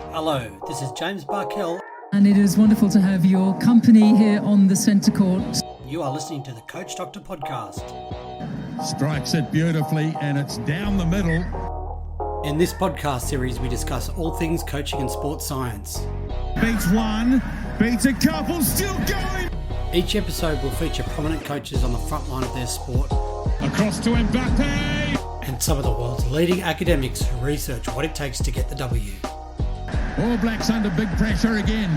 Hello, this is James Barkell. And it is wonderful to have your company here on the centre court. You are listening to the Coach Doctor podcast. Strikes it beautifully and it's down the middle. In this podcast series, we discuss all things coaching and sports science. Beats one, beats a couple, still going. Each episode will feature prominent coaches on the front line of their sport. Across to embark. And some of the world's leading academics who research what it takes to get the W. All Blacks under big pressure again.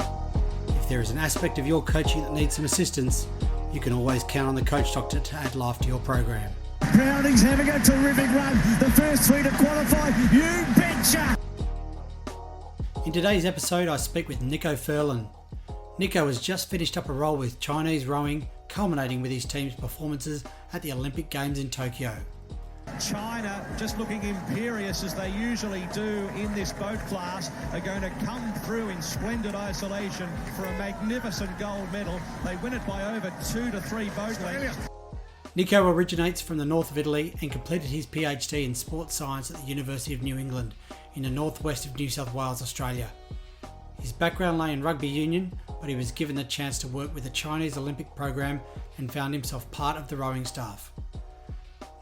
If there is an aspect of your coaching that needs some assistance, you can always count on the Coach Doctor to add life to your program. Browning's having a terrific run. The first three to qualify. You betcha! In today's episode, I speak with Nico Furlan. Nico has just finished up a role with Chinese rowing, culminating with his team's performances at the Olympic Games in Tokyo. China, just looking imperious as they usually do in this boat class, are going to come through in splendid isolation for a magnificent gold medal. They win it by over 2 to 3 boat lengths. Nico originates from the north of Italy and completed his PhD in sports science at the University of New England in the northwest of New South Wales, Australia. His background lay in Rugby Union, but he was given the chance to work with the Chinese Olympic program and found himself part of the rowing staff.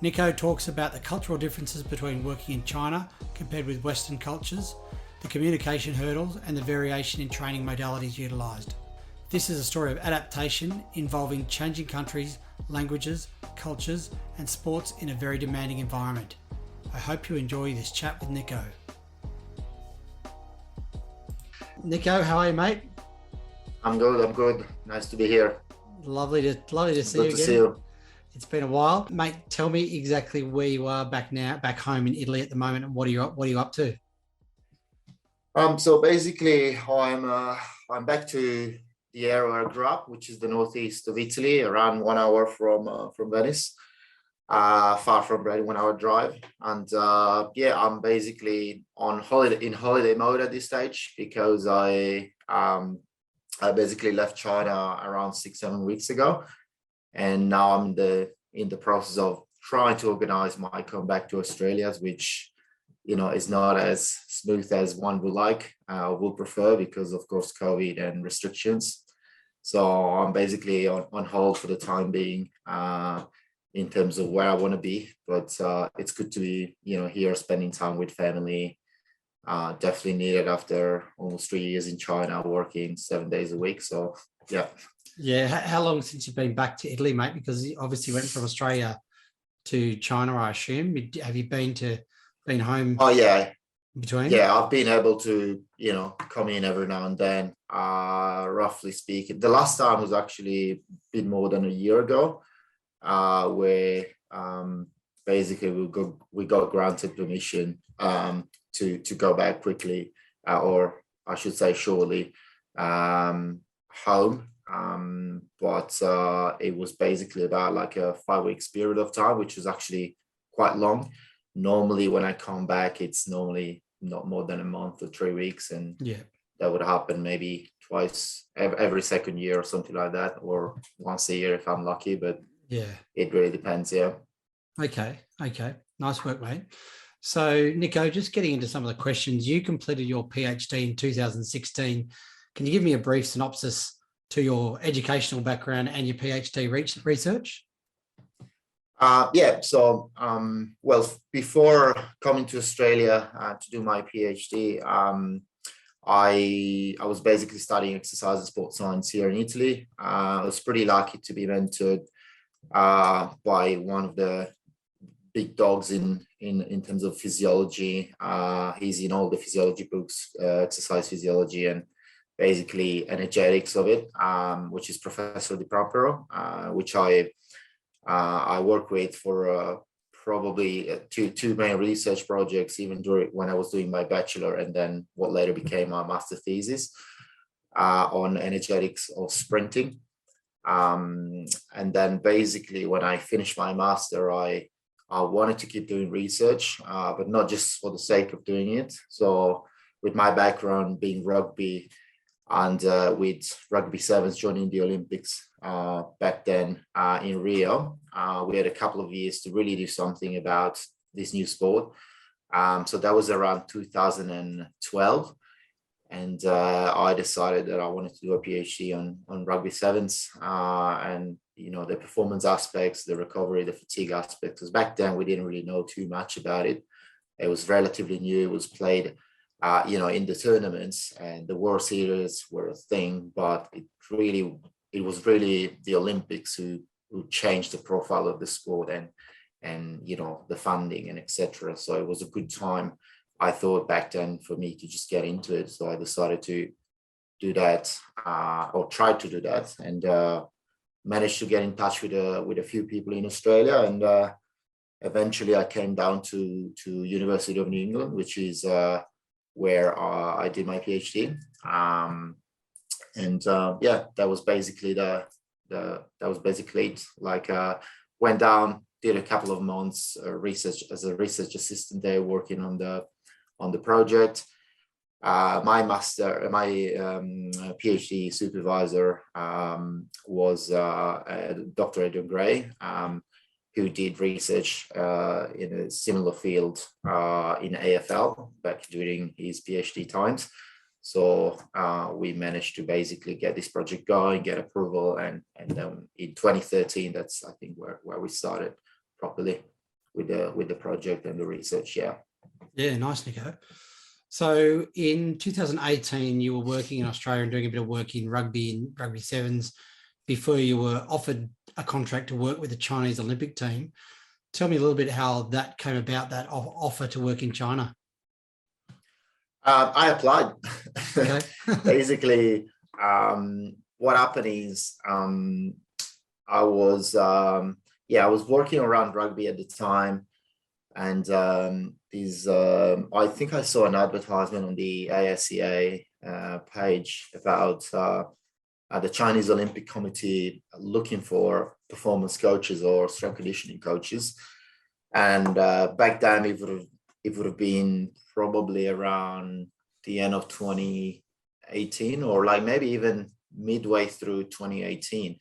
Nico talks about the cultural differences between working in China compared with Western cultures, the communication hurdles, and the variation in training modalities utilised. This is a story of adaptation involving changing countries, languages, cultures, and sports in a very demanding environment. I hope you enjoy this chat with Nico. Nico, how are you, mate? I'm good. Nice to be here. Lovely to see you Good again. to see you. It's been a while. Mate, tell me exactly where you are back home in Italy at the moment, and what are you up to? So basically, I'm back to the area where I grew up, which is the northeast of Italy, around 1 hour from Venice, far from Reading, 1 hour drive. And I'm basically in holiday mode at this stage because I basically left China around 6-7 weeks ago. And now I'm in the process of trying to organize my comeback to Australia, which, is not as smooth as one would like, would prefer because, of course, COVID and restrictions. So I'm basically on hold for the time being in terms of where I want to be. But it's good to be, here spending time with family. Definitely needed after almost 3 years in China, working 7 days a week. So, yeah. Yeah. How long since you've been back to Italy, mate? Because you obviously went from Australia to China, I assume. Have you been home? Oh, yeah. In between? Yeah, I've been able to, come in every now and then, roughly speaking. The last time was actually a bit more than a year ago, where basically we got granted permission to go back quickly, or I should say shortly, home. But it was basically about like a 5 weeks period of time, which was actually quite long. Normally when I come back, it's normally not more than a month or 3 weeks. And that would happen maybe twice every second year or something like that, or once a year if I'm lucky, but it really depends. Yeah. Okay. Nice work, mate. So Nico, just getting into some of the questions, you completed your PhD in 2016. Can you give me a brief synopsis to your educational background and your PhD research? So, before coming to Australia to do my PhD, I was basically studying exercise and sports science here in Italy. I was pretty lucky to be mentored by one of the big dogs in terms of physiology. He's in all the physiology books, exercise physiology, and basically energetics of it, which is Professor Di Propero, which I worked with for probably two main research projects, even when I was doing my bachelor, and then what later became my master thesis on energetics of sprinting. And then basically when I finished my master, I wanted to keep doing research, but not just for the sake of doing it. So with my background being rugby, and with Rugby Sevens joining the Olympics back then in Rio, we had a couple of years to really do something about this new sport. So that was around 2012. and I decided that I wanted to do a PhD on rugby sevens, and the performance aspects, the recovery, the fatigue aspects. Because back then we didn't really know too much about it. It was relatively new. It was played, in the tournaments, and the World Series were a thing. But it was really the Olympics who changed the profile of the sport, and the funding and etc. So it was a good time, I thought, back then for me to just get into it. So I decided to do that, or try to do that, and managed to get in touch with a few people in Australia, and eventually I came down to University of New England, which is where I did my PhD. That was basically it. Like, went down, did a couple of months research as a research assistant there, working on the project. My PhD supervisor was Dr. Adam Gray, who did research in a similar field in AFL back during his PhD times. So we managed to basically get this project going, get approval, and then in 2013, that's, I think, where we started properly with the project and the research. Yeah, nice, Nico. So in 2018, you were working in Australia and doing a bit of work in rugby sevens before you were offered a contract to work with the Chinese Olympic team. Tell me a little bit how that came about, that offer to work in China. I applied. Okay. Basically, what happened is I was working around rugby at the time, and I think I saw an advertisement on the ASCA page about the Chinese Olympic Committee looking for performance coaches or strength conditioning coaches, and back then it would have been probably around the end of 2018, or like maybe even midway through 2018.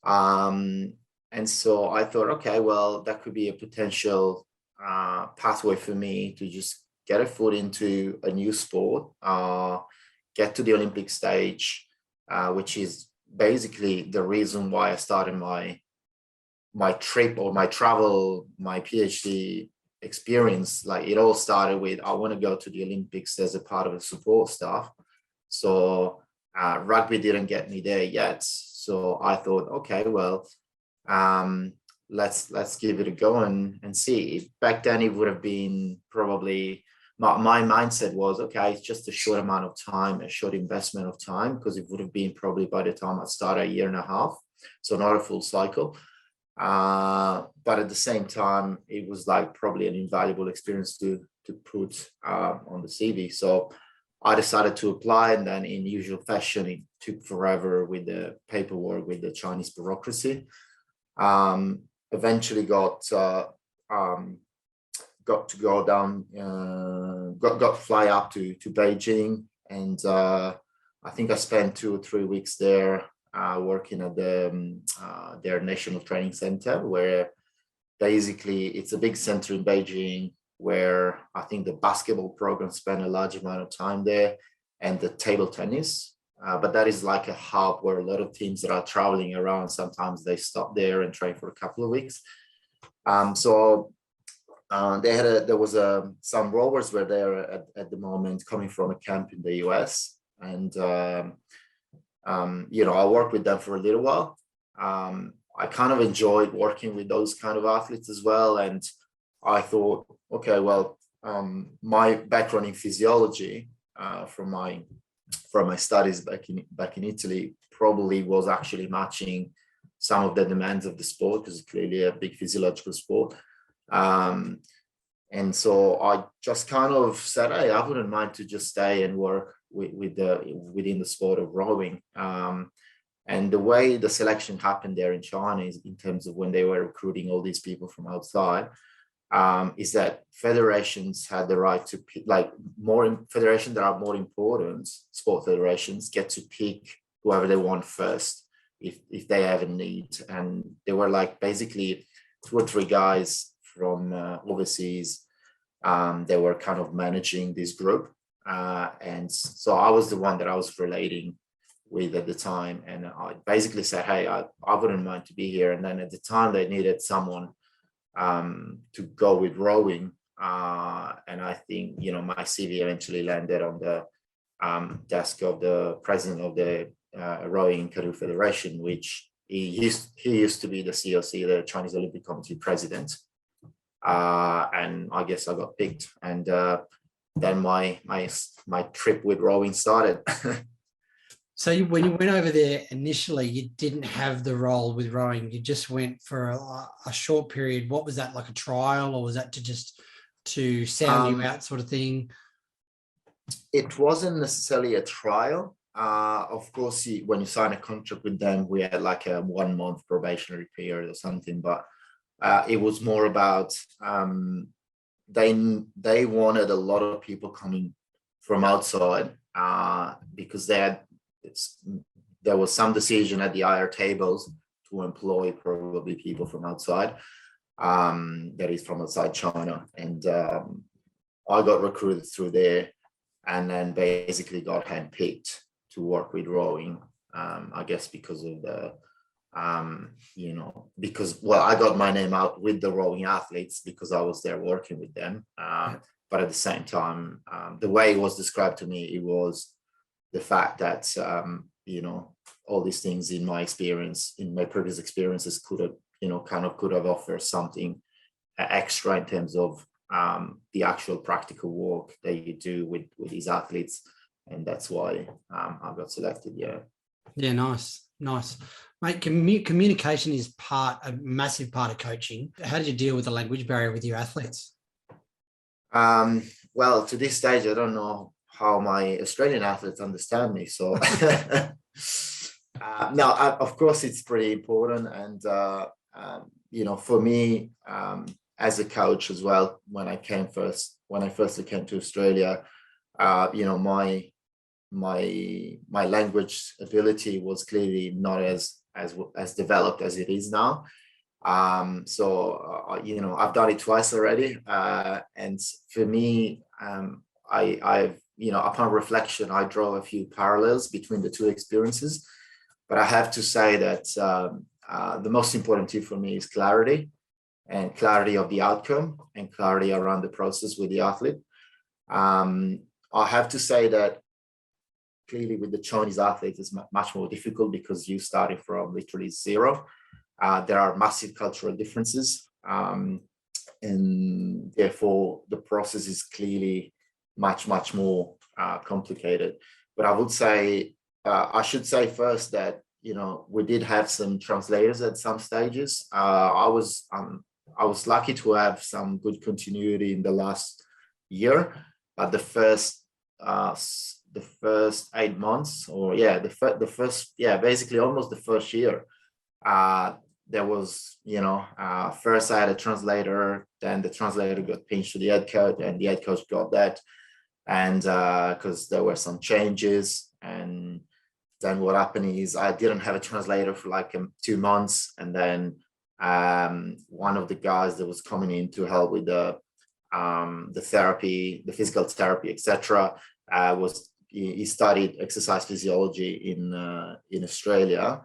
And so I thought, okay, well, that could be a potential pathway for me to just get a foot into a new sport, get to the Olympic stage, which is basically the reason why I started my trip or my travel, my PhD experience. Like, it all started with, I want to go to the Olympics as a part of the support staff. So rugby didn't get me there yet. So I thought, okay, well, let's give it a go and see. Back then it would have been probably, my mindset was, okay, it's just a short amount of time, a short investment of time, because it would have been probably by the time I started a year and a half, so not a full cycle. But at the same time, it was like probably an invaluable experience to put on the CV. So I decided to apply, and then in usual fashion, it took forever with the paperwork with the Chinese bureaucracy. Eventually got to go down, got to fly up to Beijing, and I think I spent 2 or 3 weeks there working at their National Training Center, where basically it's a big center in Beijing, where I think the basketball program spent a large amount of time there, and the table tennis. But that is like a hub where a lot of teams that are traveling around, sometimes they stop there and train for a couple of weeks. So there was some rowers were there at the moment, coming from a camp in the US, and I worked with them for a little while. I kind of enjoyed working with those kind of athletes as well, and I thought, okay, well, my background in physiology from my studies back in Italy probably was actually matching some of the demands of the sport, because it's clearly a big physiological sport. And so I just kind of said, hey, I wouldn't mind to just stay and work within the sport of rowing. And the way the selection happened there in China is, in terms of when they were recruiting all these people from outside, is that federations had the right to pick, like, more federations that are more important, sport federations, get to pick whoever they want first if they have a need. And they were like basically 2 or 3 guys from overseas. They were kind of managing this group. And so I was the one that I was relating with at the time. And I basically said, hey, I wouldn't mind to be here. And then at the time they needed someone to go with rowing. And I think, you know, my CV eventually landed on the desk of the president of the Rowing Canoe Federation, which he used to be the COC, the Chinese Olympic Committee president. And I guess I got picked. And then my trip with rowing started. So when you went over there initially, you didn't have the role with rowing. You just went for a short period. What was that, like a trial, or was that to sound you out sort of thing? It wasn't necessarily a trial. Of course, when you sign a contract with them, we had like a 1 month probationary period or something, but it was more about they wanted a lot of people coming from outside because there was some decision at the higher tables to employ probably people from outside, that is from outside China. And I got recruited through there and then basically got handpicked to work with rowing, I guess because of the, you know, because, well, I got my name out with the rowing athletes because I was there working with them. But at the same time, the way it was described to me, it was the fact that, you know, all these things in my experience, in my previous experiences could have, you know, could have offered something extra in terms of the actual practical work that you do with these athletes. And that's why I got selected. Yeah, nice. Mate, communication is a massive part of coaching. How did you deal with the language barrier with your athletes? Well, to this stage, I don't know how my Australian athletes understand me. So no, of course it's pretty important. And you know, for me, as a coach as well, when I first came to Australia, you know, my language ability was clearly not as developed as it is now. So you know, I've done it twice already, and for me, I've, you know, upon reflection, I draw a few parallels between the two experiences. But I have to say that the most important thing for me is clarity, and clarity of the outcome, and clarity around the process with the athlete. I have to say that clearly with the Chinese athletes, it's much more difficult because you started from literally zero. There are massive cultural differences, and therefore the process is clearly much more complicated. But I would say, I should say first that, you know, we did have some translators at some stages. I was lucky to have some good continuity in the last year, but the first 8 months, or basically almost the first year, there was, you know, first I had a translator, then the translator got pinched to the head coach, and the head coach got that, and because there were some changes. And then what happened is I didn't have a translator for like 2 months, and then one of the guys that was coming in to help with the therapy, the physical therapy, etc., he studied exercise physiology in Australia.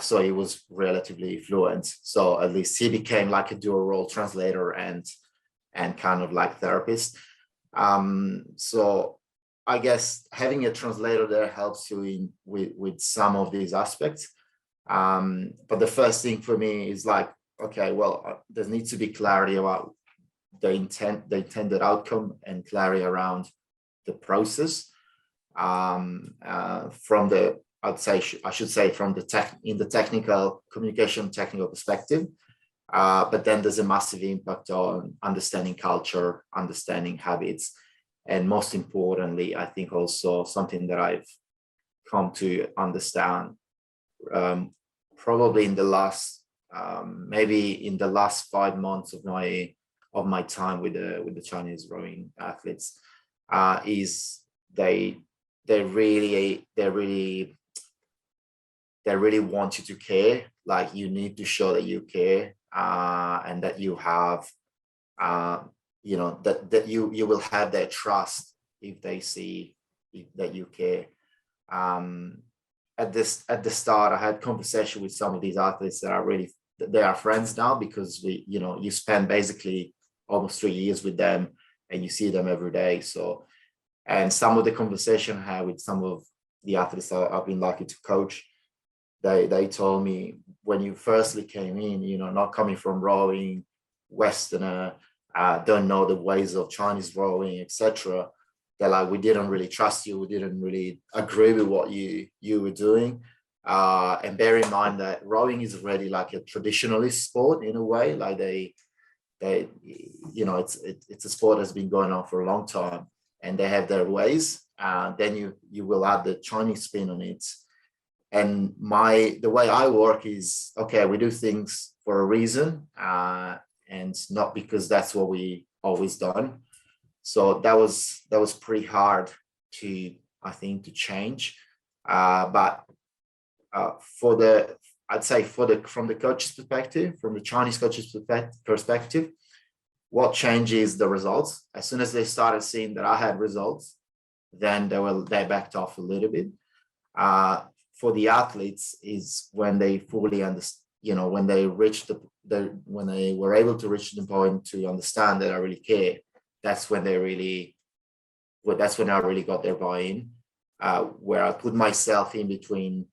So he was relatively fluent. So at least he became like a dual role translator and kind of like therapist. So I guess having a translator there helps you with some of these aspects. But the first thing for me is like, okay, well, there needs to be clarity about the intended outcome, and clarity around the process. From the, I should say from the technical communication, technical perspective. But then there's a massive impact on understanding culture, understanding habits, and most importantly, I think also something that I've come to understand probably in the last maybe in the last 5 months of my time with the Chinese rowing athletes, is they really want you to care. Like, you need to show that you care, and that you have, you know, that you will have their trust if they see that you care. At the start, I had conversation with some of these athletes that are really, they are friends now, because you spend basically almost 3 years with them and you see them every day. So, and some of the conversation I had with some of the athletes that I've been lucky to coach, they told me, when you firstly came in, not coming from rowing, Westerner, don't know the ways of Chinese rowing, etc. They're like, we didn't really trust you. We didn't really agree with what you were doing. And bear in mind that rowing is already like a traditionalist sport in a way. Like it's a sport that's been going on for a long time, and they have their ways. Then you will add the Chinese spin on it. And the way I work is, okay, we do things for a reason, and not because that's what we always done. So that was pretty hard I think to change. But I'd say from the coach's perspective, from the Chinese coach's perspective, what changes the results. As soon as they started seeing that I had results, then they backed off a little bit. For the athletes is when they fully understand, when they when they were able to reach the point to understand that I really care. That's when I really got their buy-in, where I put myself in between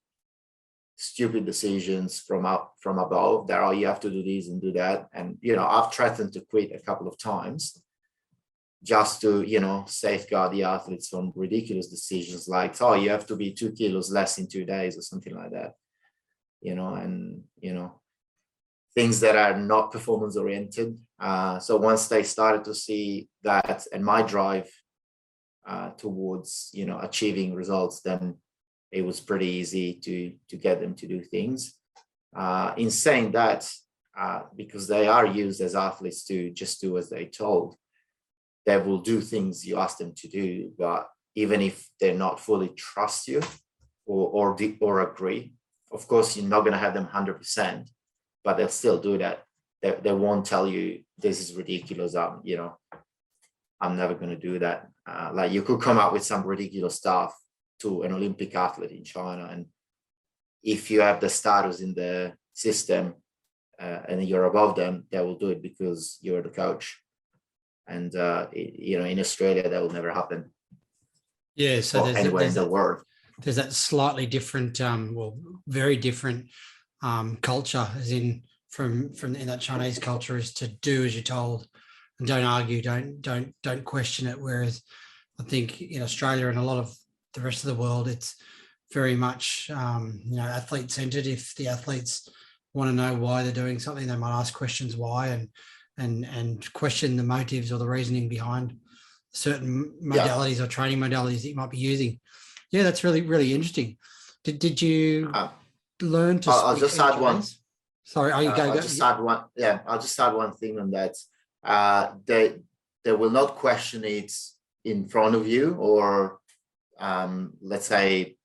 stupid decisions from above that, you have to do this and do that. And, I've threatened to quit a couple of times just to, safeguard the athletes from ridiculous decisions like, you have to be 2 kilos less in 2 days or something like that, things that are not performance oriented. So once they started to see that and my drive towards, achieving results, then it was pretty easy to get them to do things. In saying that, because they are used as athletes to just do as they're told, they will do things you ask them to do, but even if they're not fully trust you or agree, of course, you're not going to have them 100%, but they'll still do that. They won't tell you this is ridiculous. I'm never going to do that. Like you could come up with some ridiculous stuff to an Olympic athlete in China, and if you have the status in the system and you're above them, they will do it because you're the coach. And in Australia, that will never happen. Yeah, so anywhere in the world, there's that slightly different, very different culture, as in from in that Chinese culture, is to do as you're told and don't argue, don't question it. Whereas I think in Australia and a lot of the rest of the world, it's very much athlete centered. If the athletes want to know why they're doing something, they might ask questions why and question the motives or the reasoning behind certain modalities or training modalities that you might be using. Yeah, that's really, really interesting. Did you learn to I'll just add one. Sorry, I'll just add one. Yeah, I'll just add one thing on that. They will not question it in front of you, or let's say,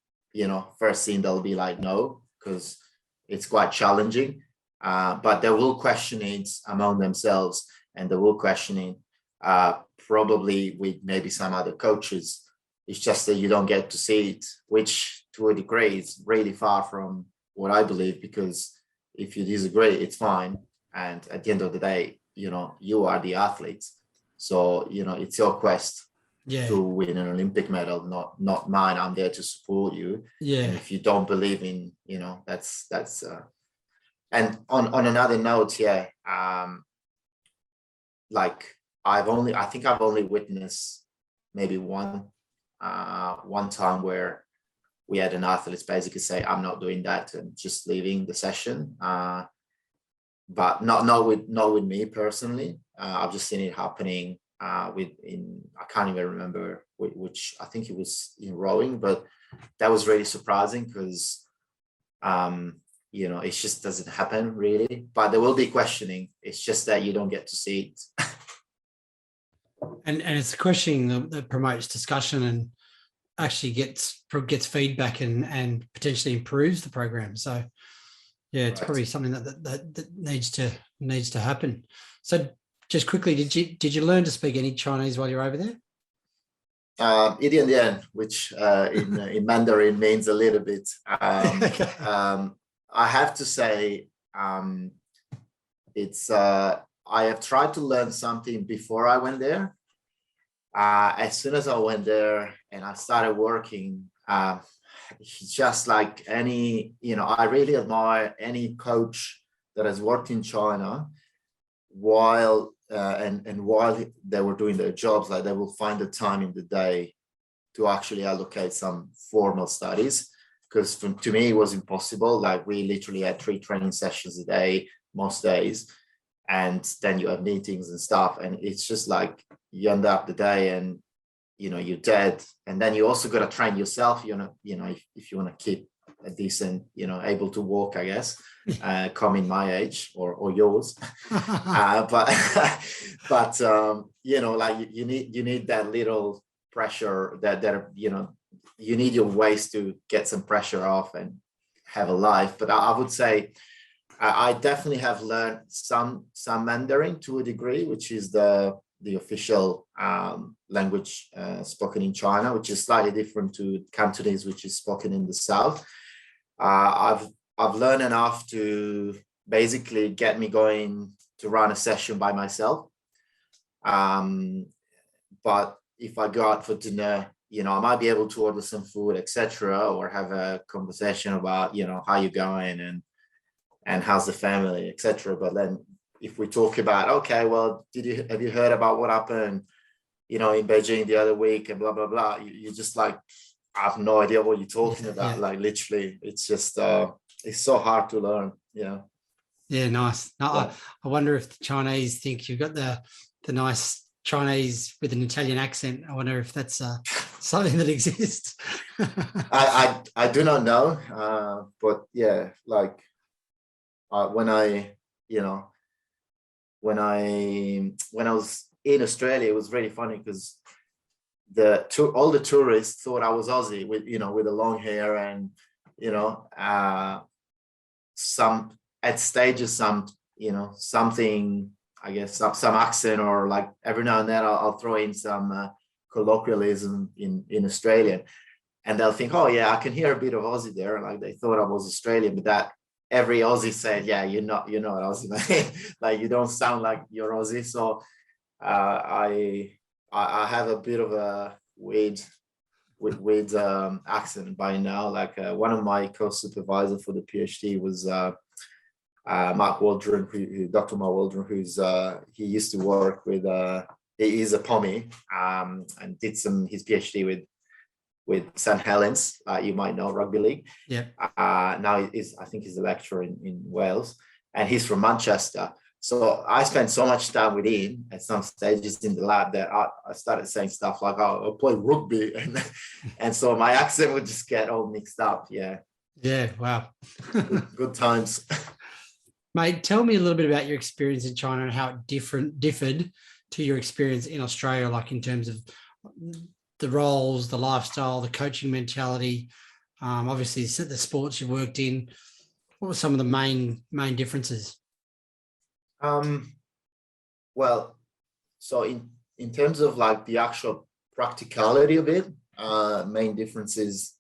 first thing they'll be like, no, because it's quite challenging. But they will question it among themselves, and they will question it probably with maybe some other coaches. It's just that you don't get to see it, which to a degree is really far from what I believe, because if you disagree, it's fine. And at the end of the day, you are the athletes. So, it's your quest to win an Olympic medal, not mine. I'm there to support you. Yeah. And if you don't believe in, that's and on another note, I think I've only witnessed maybe one time where we had an athlete basically say, I'm not doing that, and just leaving the session. But not with me personally. I've just seen it happening I can't even remember which, I think it was in rowing, but that was really surprising because it just doesn't happen really. But there will be questioning. It's just that you don't get to see it. And it's questioning that promotes discussion and actually gets feedback and potentially improves the program. So yeah, it's probably something that needs to happen. So just quickly, did you learn to speak any Chinese while you're over there? Idian, which in Mandarin means a little bit. I have to say, it's I have tried to learn something before I went there. As soon as I went there and I started working, just like any, I really admire any coach that has worked in China while while they were doing their jobs, like they will find the time in the day to actually allocate some formal studies. Because to me, it was impossible. Like we literally had 3 training sessions a day, most days. And then you have meetings and stuff. And it's just like you end up the day and, you're dead. And then you also got to train yourself, if you want to keep a decent, able to walk, I guess, come in my age or yours. But like you need that little pressure that you need your waist to get some pressure off and have a life. But I would say I definitely have learned some Mandarin to a degree, which is the official language spoken in China, which is slightly different to Cantonese, which is spoken in the south. I've learned enough to basically get me going to run a session by myself. But if I go out for dinner, I might be able to order some food, etc., or have a conversation about, how you're going and how's the family, etc. But then if we talk about, okay, well, have you heard about what happened, in Beijing the other week and blah, blah, blah, you just like, I have no idea what you're talking about. Yeah. Like literally, it's just, it's so hard to learn. Yeah. Yeah, nice. No, yeah. I wonder if the Chinese think you've got the nice Chinese with an Italian accent. I wonder if that's something that exists. I do not know, but yeah, like when I was in Australia, it was really funny because all the tourists thought I was Aussie with the long hair and some at stages something, I guess, some accent, or like every now and then I'll throw in some colloquialism in Australian, and they'll think, oh yeah, I can hear a bit of Aussie there. Like they thought I was Australian, but that every Aussie said, yeah, you're not Aussie, like you don't sound like you're Aussie. So I have a bit of a weird accent by now. Like one of my co-supervisors for the PhD was Mark Waldron, Dr. Mark Waldron, who's he used to work with. He is a Pommy and did his PhD with St Helens. You might know, rugby league. Yeah. Now I think he's a lecturer in Wales, and he's from Manchester. So I spent so much time with him at some stages in the lab that I started saying stuff like, "Oh, I play rugby," and so my accent would just get all mixed up. Yeah. Yeah. Wow. Good times. Mate, tell me a little bit about your experience in China and how it differed to your experience in Australia, like in terms of the roles, the lifestyle, the coaching mentality, obviously the sports you worked in. What were some of the main differences? Well, so in terms of like the actual practicality of it, main differences,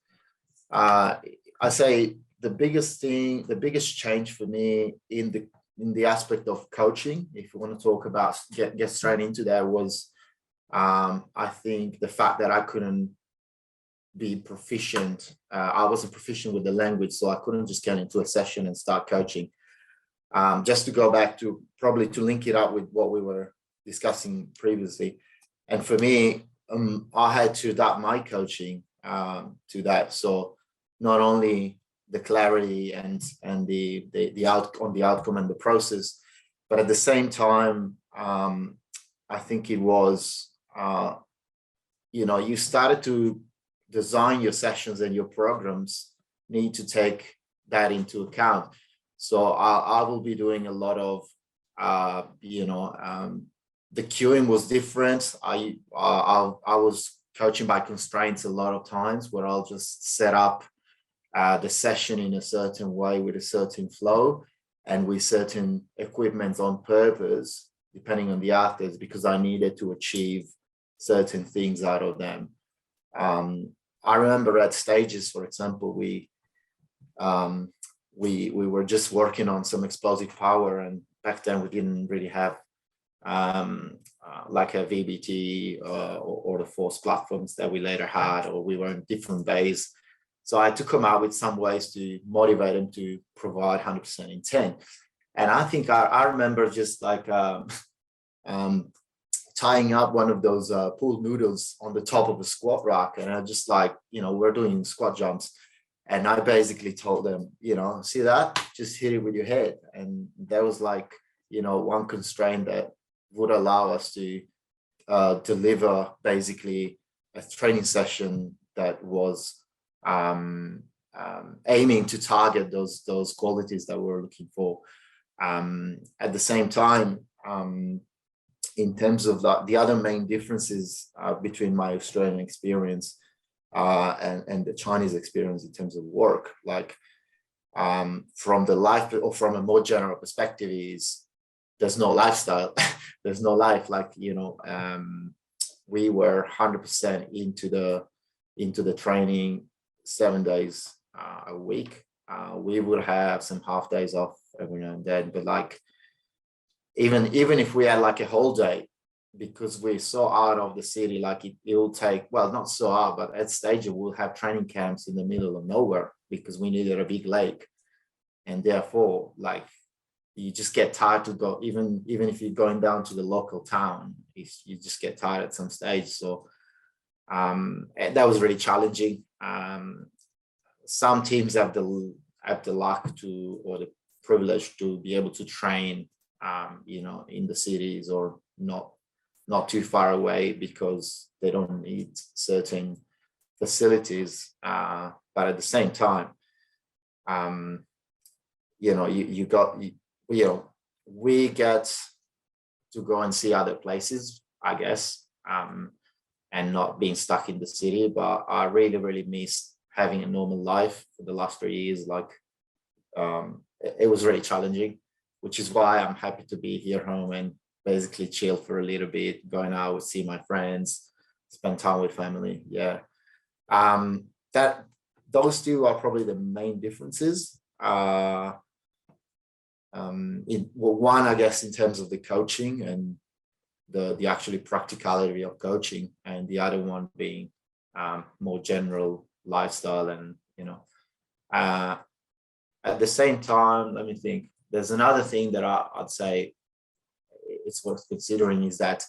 I say the biggest change for me in the aspect of coaching, if you want to talk about get straight into that, was I think the fact that I couldn't be proficient. I wasn't proficient with the language, so I couldn't just get into a session and start coaching. Just to go back to link it up with what we were discussing previously. And for me, I had to adapt my coaching to that. So not only the clarity and the outcome and the process, but at the same time, I think it was, you started to design your sessions, and your programs need to take that into account. So I will be doing a lot of, the queuing was different. I was coaching by constraints a lot of times, where I'll just set up the session in a certain way with a certain flow and with certain equipment on purpose, depending on the athletes, because I needed to achieve certain things out of them. I remember at stages, for example, we were just working on some explosive power, and back then we didn't really have like a VBT or the force platforms that we later had, or we were in different bays. So I had to come out with some ways to motivate them to provide 100% intent. And I think I remember just like tying up one of those pool noodles on the top of a squat rack, and I just like, we're doing squat jumps, and I basically told them, see that, just hit it with your head. And there was like, one constraint that would allow us to deliver basically a training session that was aiming to target those qualities that we're looking for. At the same time, in terms of the other main differences between my Australian experience and the Chinese experience in terms of work, like from the life, or from a more general perspective, is there's no lifestyle. There's no life. Like, we were 100% into the training 7 days a week. We would have some half days off every now and then, but like even if we had like a whole day, because we're so out of the city, like it will take, well, not so out, but at stage we'll have training camps in the middle of nowhere because we needed a big lake, and therefore like you just get tired to go, even if you're going down to the local town, you just get tired at some stage. So that was really challenging. Some teams have the luck to, or the privilege to be able to train in the cities or not too far away, because they don't need certain facilities, but at the same time, we get to go and see other places, I guess, and not being stuck in the city. But I really missed having a normal life for the last 3 years. Like it was really challenging, which is why I'm happy to be here home and basically chill for a little bit, going out, see my friends, spend time with family. Yeah. That those two are probably the main differences. One, I guess, in terms of the coaching and the actually practicality of coaching, and the other one being more general lifestyle. And at the same time, let me think, there's another thing that I'd say it's worth considering, is that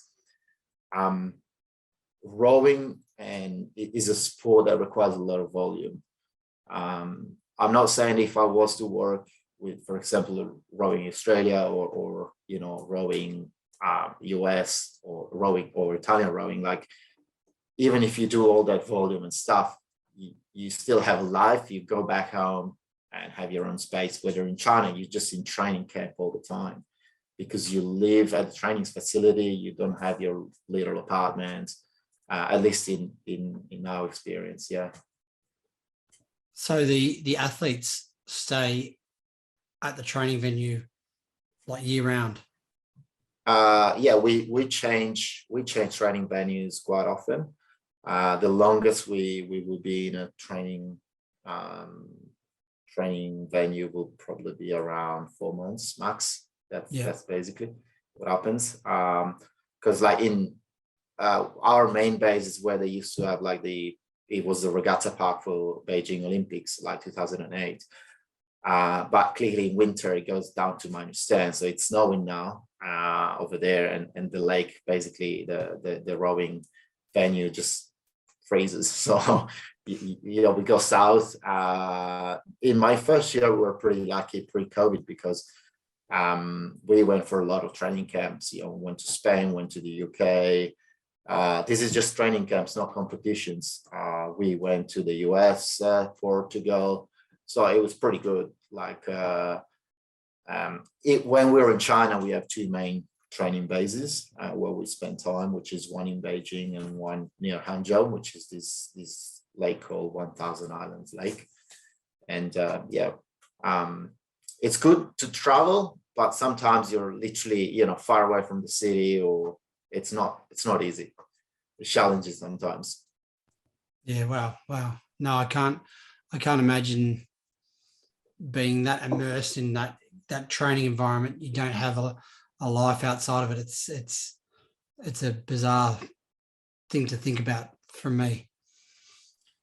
rowing is a sport that requires a lot of volume. I'm not saying if I was to work with, for example, rowing Australia or rowing US or rowing or Italian rowing, like even if you do all that volume and stuff, you still have a life. You go back home and have your own space. Whether in China, you're just in training camp all the time because you live at the training facility. You don't have your little apartment, at least in our experience. Yeah. So the athletes stay at the training venue like year round? Yeah, we change training venues quite often. The longest we will be in a training venue will probably be around 4 months max. That's basically what happens. Because like in our main base is where they used to have like it was the regatta park for Beijing Olympics, like 2008. But clearly in winter it goes down to -10, so it's snowing now over there, and the lake, basically the rowing venue, just freezes. So we go south. In my first year, we were pretty lucky pre-COVID because we went for a lot of training camps. Went to Spain, went to the UK. This is just training camps, not competitions. We went to the US, Portugal. So it was pretty good. Like when we were in China, we have two main training bases where we spend time, which is one in Beijing and one near Hangzhou, which is this lake called 1000 Islands Lake. And it's good to travel, but sometimes you're literally far away from the city, or it's not easy. It's challenging sometimes. Yeah, wow. No, I can't imagine being that immersed in that training environment. You don't have a life outside of it. It's a bizarre thing to think about from me.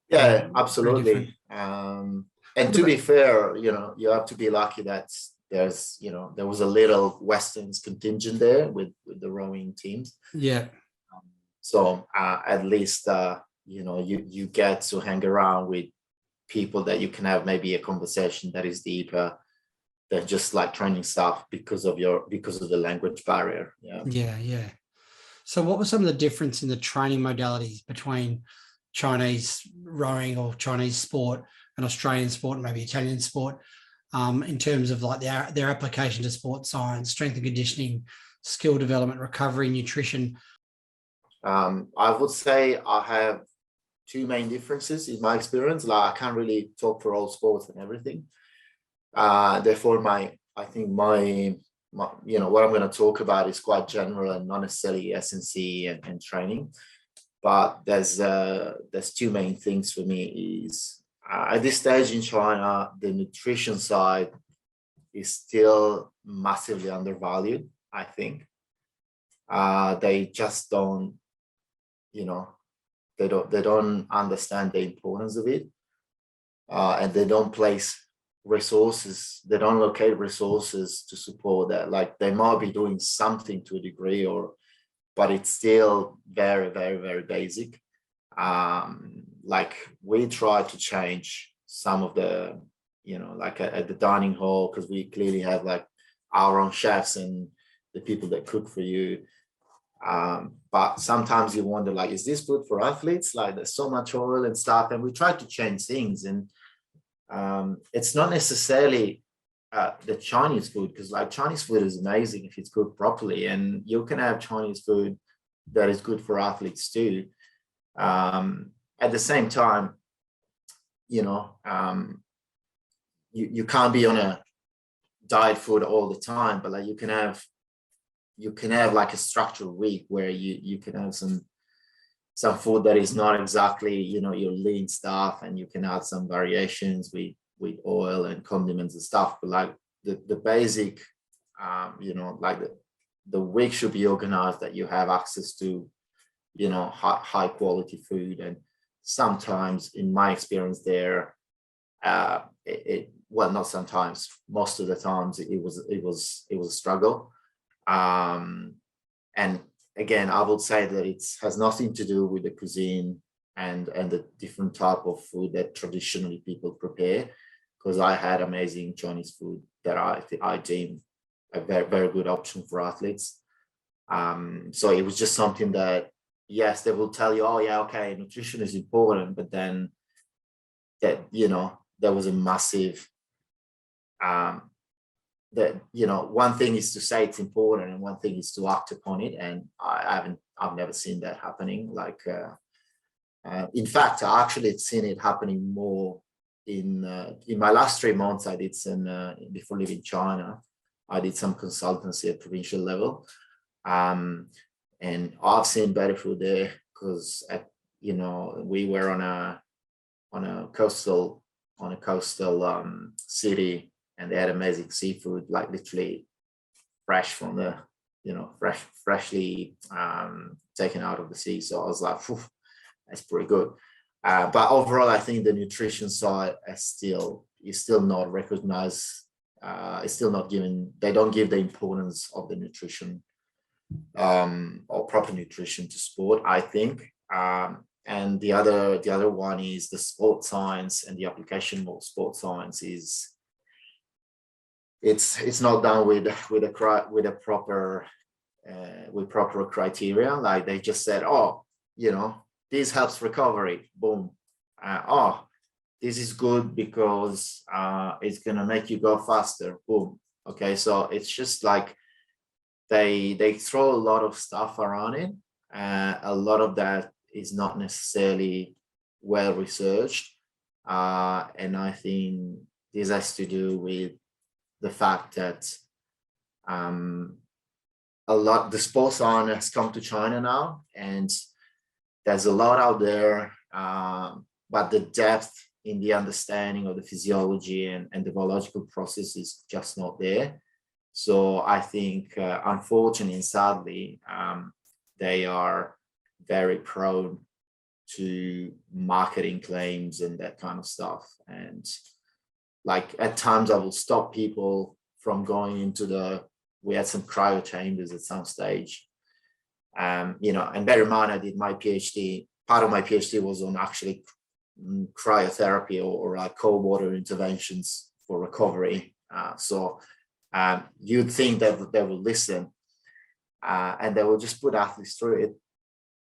Yeah, Very different. absolutely. And What to be about, fair, you have to be lucky that there was a little Westerns contingent there with the rowing teams. yeah, So at least you get to hang around with people that you can have maybe a conversation that is deeper than just like training stuff because of the language barrier. Yeah. yeah. So what were some of the difference in the training modalities between Chinese rowing or Chinese sport and Australian sport, and maybe Italian sport, in terms of like their application to sports science, strength and conditioning, skill development, recovery, nutrition? I would say I have two main differences in my experience. Like I can't really talk for all sports and everything. Therefore, I think my what I'm going to talk about is quite general and not necessarily S&C and training. But there's two main things for me is at this stage in China, the nutrition side is still massively undervalued, I think. They just don't, they don't understand the importance of it, and they don't place resources. They don't locate resources to support that. Like they might be doing something to a degree, but it's still very, very, very basic. Like we try to change some of the, like at the dining hall, because we clearly have like our own chefs and the people that cook for you. But sometimes you wonder, like, is this good for athletes? Like there's so much oil and stuff, and we try to change things. And it's not necessarily the Chinese food, because like Chinese food is amazing if it's cooked properly, and you can have Chinese food that is good for athletes too. At the same time, you can't be on a diet food all the time, but like you can have like a structured week where you can have some food that is not exactly your lean stuff, and you can add some variations with oil and condiments and stuff. But like the basic, like the week should be organized that you have access to high quality food. And sometimes, in my experience there, well, not sometimes, most of the times it was a struggle. And again, I would say that it has nothing to do with the cuisine and the different type of food that traditionally people prepare, because I had amazing Chinese food that I deem a very, very good option for athletes. So it was just something that, yes, they will tell you, oh yeah, okay, nutrition is important, but then that there was a massive that one thing is to say it's important and one thing is to act upon it, and I've never seen that happening. Like in fact, I actually seen it happening more in my last 3 months. I did some before leaving China, I did some consultancy at provincial level, and I've seen better food there, because we were on a coastal city, and they had amazing seafood, like literally fresh from the, freshly taken out of the sea. So I was like, that's pretty good. But overall, I think the nutrition side is still not recognized. It's still not given. They don't give the importance of the nutrition or proper nutrition to sport, I think. And the other one is the sports science and the application of sports science is it's not done with proper criteria. Like they just said, oh, this helps recovery, boom. This is good because it's gonna make you go faster, boom. Okay, so it's just like they throw a lot of stuff around it. A lot of that is not necessarily well researched, and I think this has to do with the fact that the sports science has come to China now, and there's a lot out there but the depth in the understanding of the physiology and the biological process is just not there. So I think, unfortunately and sadly, they are very prone to marketing claims and that kind of stuff. And like at times I will stop people from going into we had some cryo chambers at some stage. And bear in mind, I did my PhD. Part of my PhD was on actually cryotherapy or like cold water interventions for recovery. So you'd think that they will listen, and they will just put athletes through it.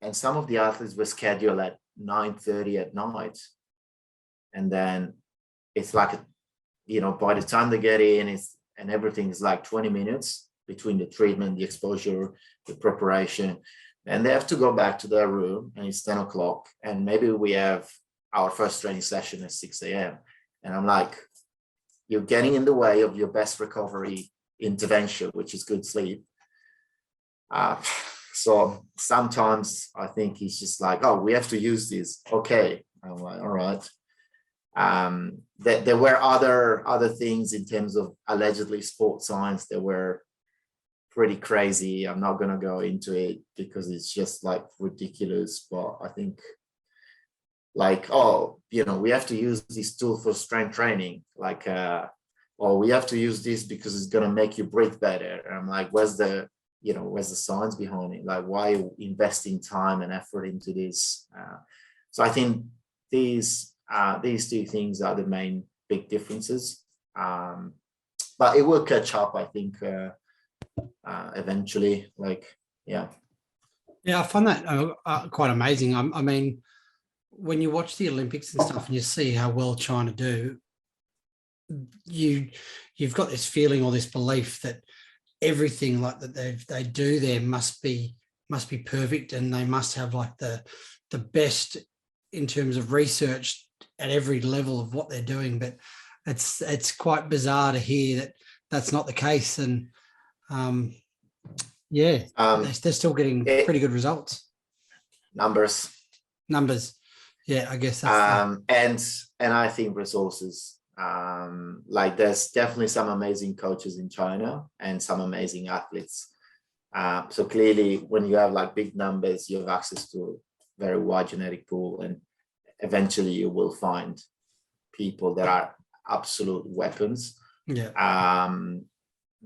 And some of the athletes were scheduled at 9:30 at night, and then it's like, by the time they get in, and everything is like 20 minutes between the treatment, the exposure, the preparation, and they have to go back to their room, and it's 10 o'clock, and maybe we have our first training session at 6 a.m. And I'm like, you're getting in the way of your best recovery intervention, which is good sleep. So sometimes I think he's just like, oh, we have to use this. Okay. I'm like, all right. There were other things in terms of allegedly sports science that were pretty crazy. I'm not going to go into it because it's just like ridiculous. But I think like, we have to use this tool for strength training. Like, or we have to use this because it's going to make you breathe better. And I'm like, where's the science behind it? Like, why investing time and effort into this? So I think these two things are the main big differences. But it will catch up, I think, eventually. Yeah, I find that quite amazing. I mean, when you watch the Olympics and stuff and you see how well China do, you've got this feeling or this belief that everything like that they do there must be perfect, and they must have like the best in terms of research at every level of what they're doing. But it's quite bizarre to hear that that's not the case. And they're still getting pretty good results. Numbers. Yeah, I guess that's and I think resources. Like there's definitely some amazing coaches in China and some amazing athletes. So clearly when you have like big numbers, you have access to a very wide genetic pool, and eventually you will find people that are absolute weapons. Yeah.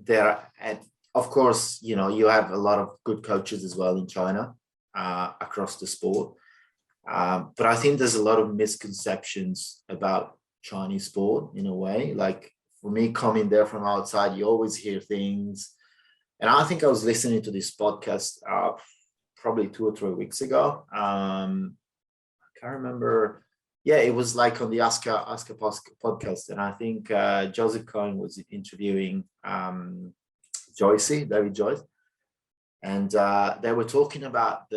And of course, you have a lot of good coaches as well in China, across the sport. But I think there's a lot of misconceptions about Chinese sport in a way. Like for me, coming there from outside, you always hear things. And I think I was listening to this podcast probably 2 or 3 weeks ago. I can't remember. Yeah, it was like on the Ask a podcast. And I think Joseph Cohen was interviewing David Joyce. And they were talking about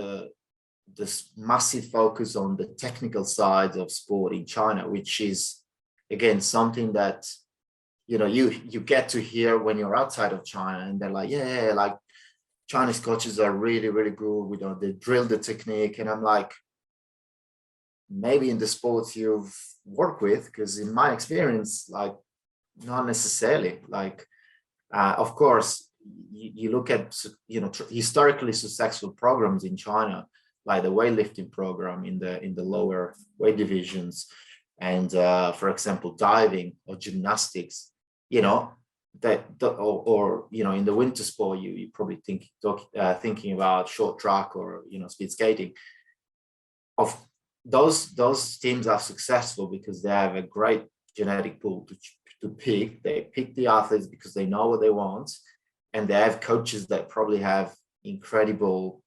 this massive focus on the technical side of sport in China, which is, again, something that, you get to hear when you're outside of China, and they're like, like Chinese coaches are really, really good. They drill the technique. And I'm like, maybe in the sports you've worked with, because in my experience, like, not necessarily. Like, of course, you look at, historically successful programs in China, like the weightlifting program in the lower weight divisions, and for example, diving or gymnastics, in the winter sport, you probably thinking about short track or speed skating. Of those teams are successful because they have a great genetic pool to pick. They pick the athletes because they know what they want, and they have coaches that probably have incredible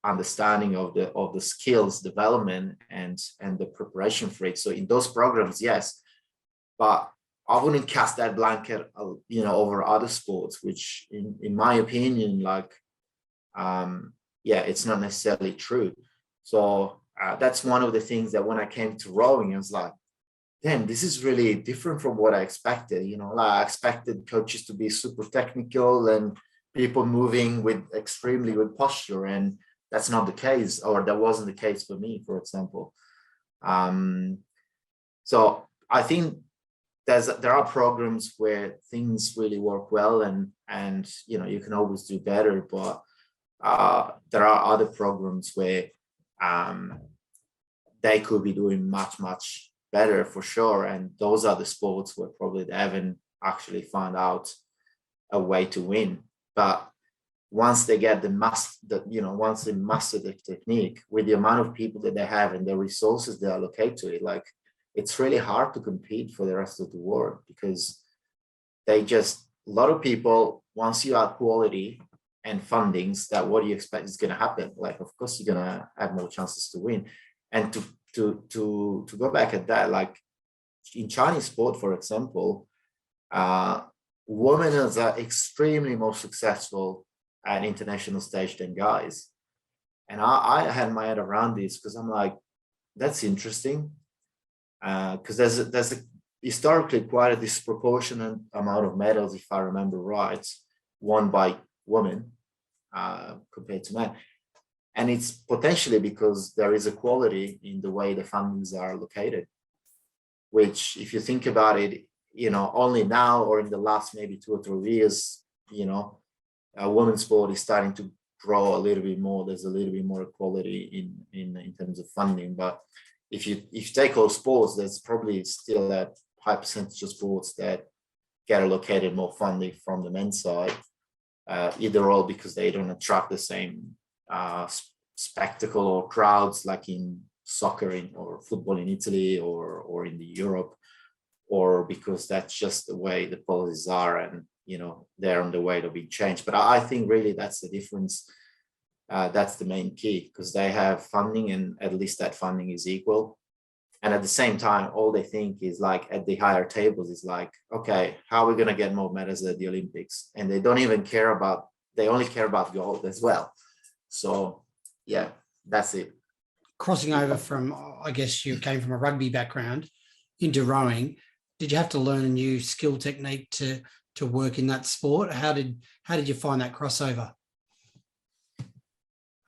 understanding of the skills development and the preparation for it. So in those programs, yes, but I wouldn't cast that blanket, over other sports, which in my opinion, it's not necessarily true. So that's one of the things that when I came to rowing, I was like, damn, this is really different from what I expected. I expected coaches to be super technical and people moving with extremely good posture, and that's not the case, or that wasn't the case for me, for example. So I think there are programs where things really work well, and you can always do better, but there are other programs where they could be doing much better for sure, and those are the sports where probably they haven't actually found out a way to win. But once they get once they master the technique with the amount of people that they have and the resources they allocate to it, like, it's really hard to compete for the rest of the world, because a lot of people, once you add quality and fundings, that what do you expect is going to happen? Like, of course, you're going to have more chances to win. And to go back at that, like in Chinese sport, for example, women are extremely more successful at international stage than guys. And I had my head around this, because I'm like, that's interesting. Because there's historically quite a disproportionate amount of medals, if I remember right, won by women compared to men. And it's potentially because there is equality in the way the fundings are located, which, if you think about it, only now or in the last maybe 2 or 3 years, women's sport is starting to grow a little bit more. There's a little bit more equality in terms of funding. But if you take all sports, there's probably still a high percentage of sports that get allocated more funding from the men's side, either all because they don't attract the same spectacle or crowds like in soccer or football in Italy or in Europe, or because that's just the way the policies are, and they're on the way to be changed. But I think really that's the difference. That's the main key, because they have funding, and at least that funding is equal. And at the same time, all they think is, like, at the higher tables is like, okay, how are we going to get more medals at the Olympics? And they don't even care about, they only care about gold as well. So yeah, that's it. Crossing over from, I guess you came from a rugby background into rowing, did you have to learn a new skill technique to work in that sport? How did you find that crossover?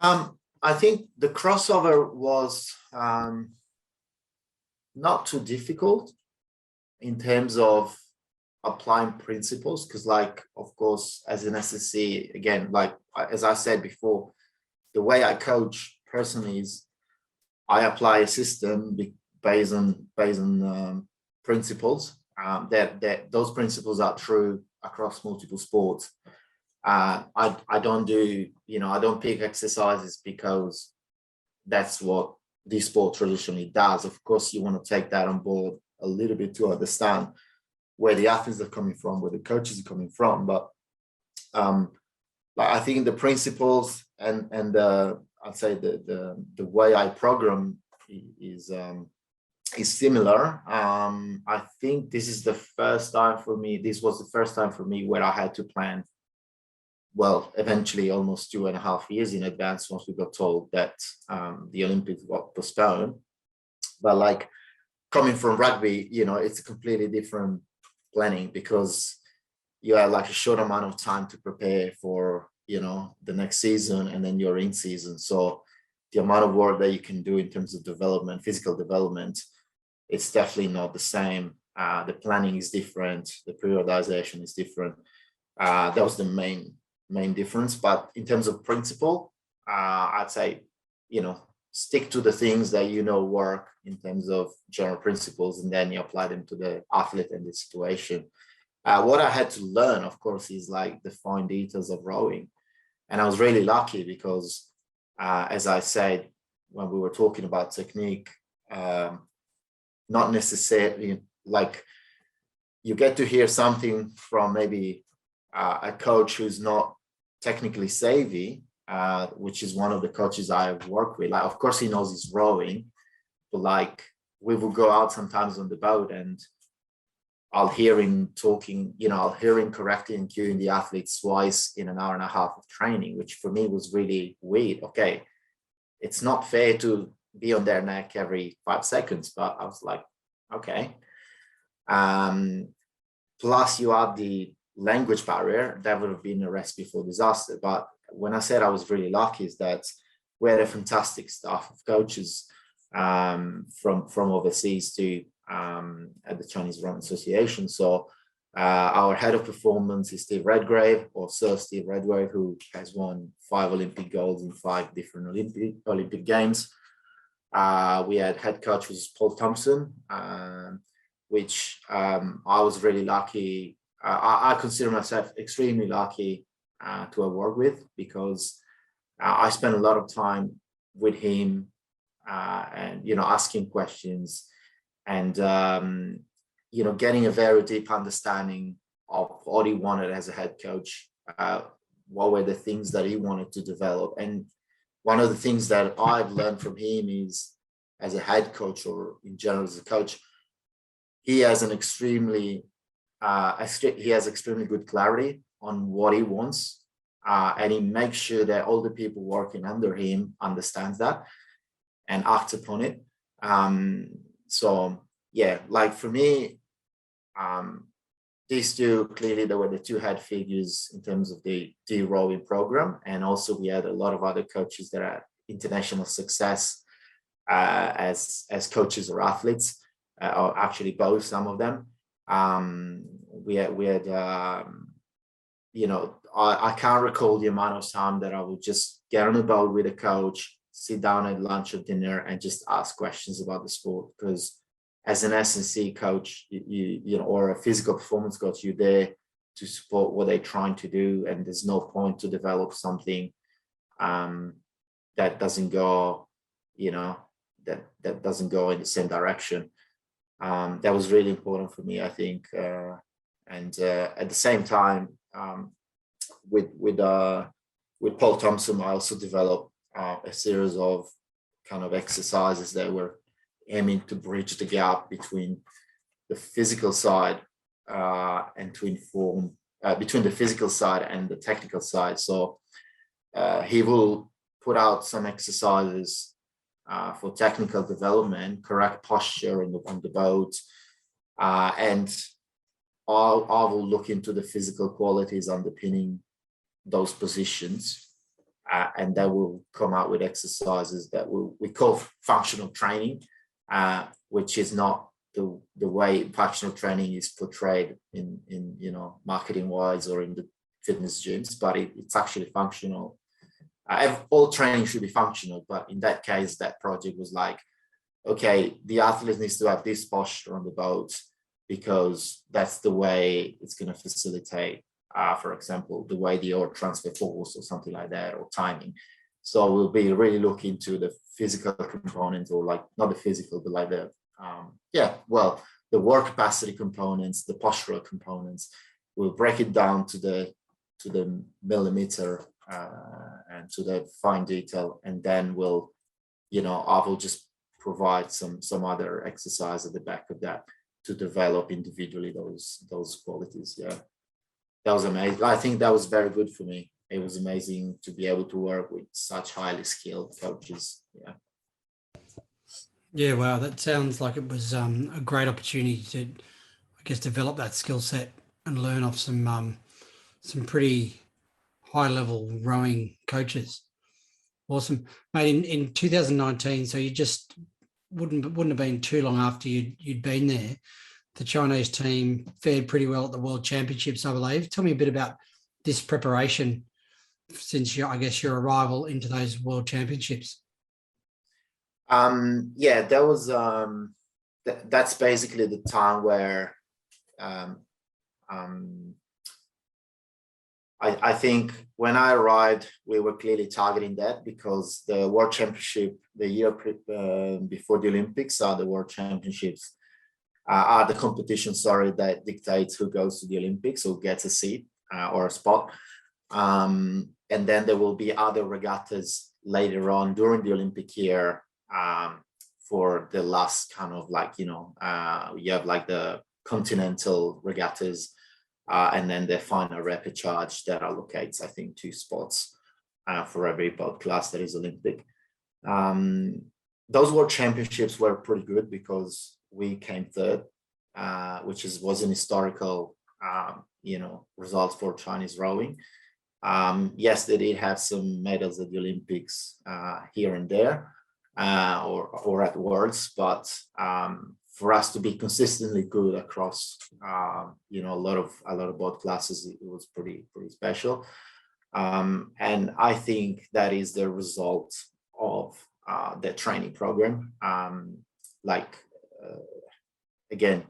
I think the crossover was not too difficult in terms of applying principles, because, like, of course, as an SSC, again, like as I said before, the way I coach personally is I apply a system based on principles that those principles are true across multiple sports. I don't do, I don't pick exercises because that's what this sport traditionally does. Of course, you want to take that on board a little bit to understand where the athletes are coming from, where the coaches are coming from. But I think the principles and I'd say the way I program is similar. I think this was the first time for me where I had to plan, well, eventually almost 2.5 years in advance, once we got told that the Olympics got postponed. But like, coming from rugby, it's a completely different planning, because you have like a short amount of time to prepare for, the next season, and then you're in season. So the amount of work that you can do in terms of development, physical development, it's definitely not the same. The planning is different. The periodization is different. That was the main difference. But in terms of principle, I'd say, stick to the things that work in terms of general principles, and then you apply them to the athlete and the situation. What I had to learn, of course, is like the fine details of rowing. And I was really lucky because, as I said, when we were talking about technique, not necessarily like you get to hear something from maybe a coach who's not technically savvy, which is one of the coaches I've worked with. Like, of course, he knows he's rowing, but like, we will go out sometimes on the boat and I'll hear him talking, I'll hear him correctly and cueing the athletes twice in an hour and a half of training, which for me was really weird. Okay, it's not fair to be on their neck every 5 seconds, but I was like, okay. Plus you add the language barrier, that would have been a recipe for disaster. But when I said I was really lucky, is that we had a fantastic staff of coaches from overseas to at the Chinese Rowing Association. So our head of performance is Steve Redgrave, or Sir Steve Redgrave, who has won 5 Olympic golds in 5 different Olympic games. We had head coach was Paul Thompson, which I was really lucky. I consider myself extremely lucky to have worked with, because I spent a lot of time with him and, asking questions and, getting a very deep understanding of what he wanted as a head coach. What were the things that he wanted to develop? And one of the things that I've learned from him is, as a head coach, or in general as a coach, he has extremely good clarity on what he wants, and he makes sure that all the people working under him understands that and act upon it. So yeah, like for me, these two, clearly they were the 2 head figures in terms of the rowing program, and also we had a lot of other coaches that had international success as coaches or athletes, or actually both, some of them. We had I can't recall the amount of time that I would just get on a boat with a coach, sit down at lunch or dinner, and just ask questions about the sport. Because as an S&C coach, or a physical performance coach, you're there to support what they're trying to do, and there's no point to develop something that doesn't go, that doesn't go in the same direction. That was really important for me, I think. And at the same time, with Paul Thompson, I also developed a series of kind of exercises that were aiming to bridge the gap between the physical side and to inform between the physical side and the technical side. So he will put out some exercises for technical development, correct posture on the boat, and I will look into the physical qualities underpinning those positions, and that will come out with exercises that we call functional training, which is not the way functional training is portrayed in marketing wise or in the fitness gyms, but it's actually functional. All training should be functional, but in that case, that project was like, okay, the athlete needs to have this posture on the boat because that's the way it's going to facilitate, for example, the way the oar transfer force or something like that, or timing. So we'll be really looking to the physical component, or like not the physical, but like the the work capacity components, the postural components. We'll break it down to the millimeter and to the fine detail, and then we'll, I will just provide some other exercise at the back of that to develop individually those qualities. Yeah, that was amazing. I think that was very good for me. It was amazing to be able to work with such highly skilled coaches. Yeah. Yeah, wow, that sounds like it was a great opportunity to, I guess, develop that skill set and learn off some pretty high level rowing coaches. Awesome, mate. In 2019, so you just wouldn't have been too long after you'd been there. The Chinese team fared pretty well at the World Championships, I believe. Tell me a bit about this preparation since your arrival into those World Championships. That was that's basically the time where I think when I arrived, we were clearly targeting that, because the World Championship, the year before the Olympics, are the World Championships, are the competition, that dictates who goes to the Olympics or gets a seat or a spot. And then there will be other regattas later on during the Olympic year for the last kind of you have like the continental regattas, and then the final repechage that allocates, I think, 2 spots for every boat class that is Olympic. Those World Championships were pretty good because we came third, which was an historical, result for Chinese rowing. Yes, they did have some medals at the Olympics here and there, or at Worlds, but for us to be consistently good across you know, a lot of both classes, it was pretty special. And I think that is the result of the training program. Again,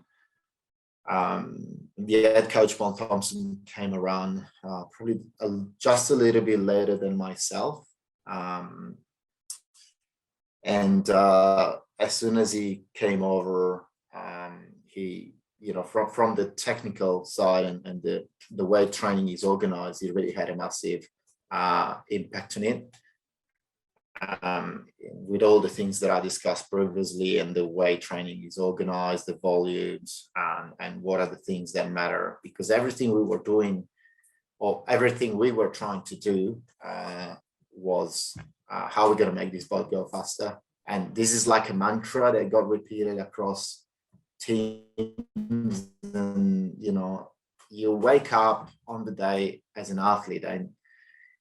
the head coach Paul Thompson came around probably just a little bit later than myself, and as soon as he came over, he, you know, from the technical side and the way training is organized, he really had a massive impact on it. With all the things that I discussed previously and the way training is organized, the volumes, and what are the things that matter, because everything we were doing, or everything we were trying to do, was how we're going to make this boat go faster. And this is like a mantra that got repeated across teams. And, you know, you wake up on the day as an athlete, and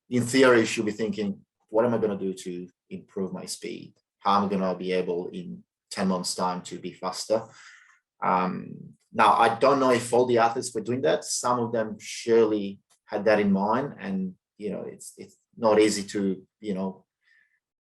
in theory, you should be thinking, what am I going to do to improve my speed? How am I going to be able in 10 months' time to be faster? Now, I don't know if all the athletes were doing that. Some of them surely had that in mind. And, you know, it's not easy to, you know,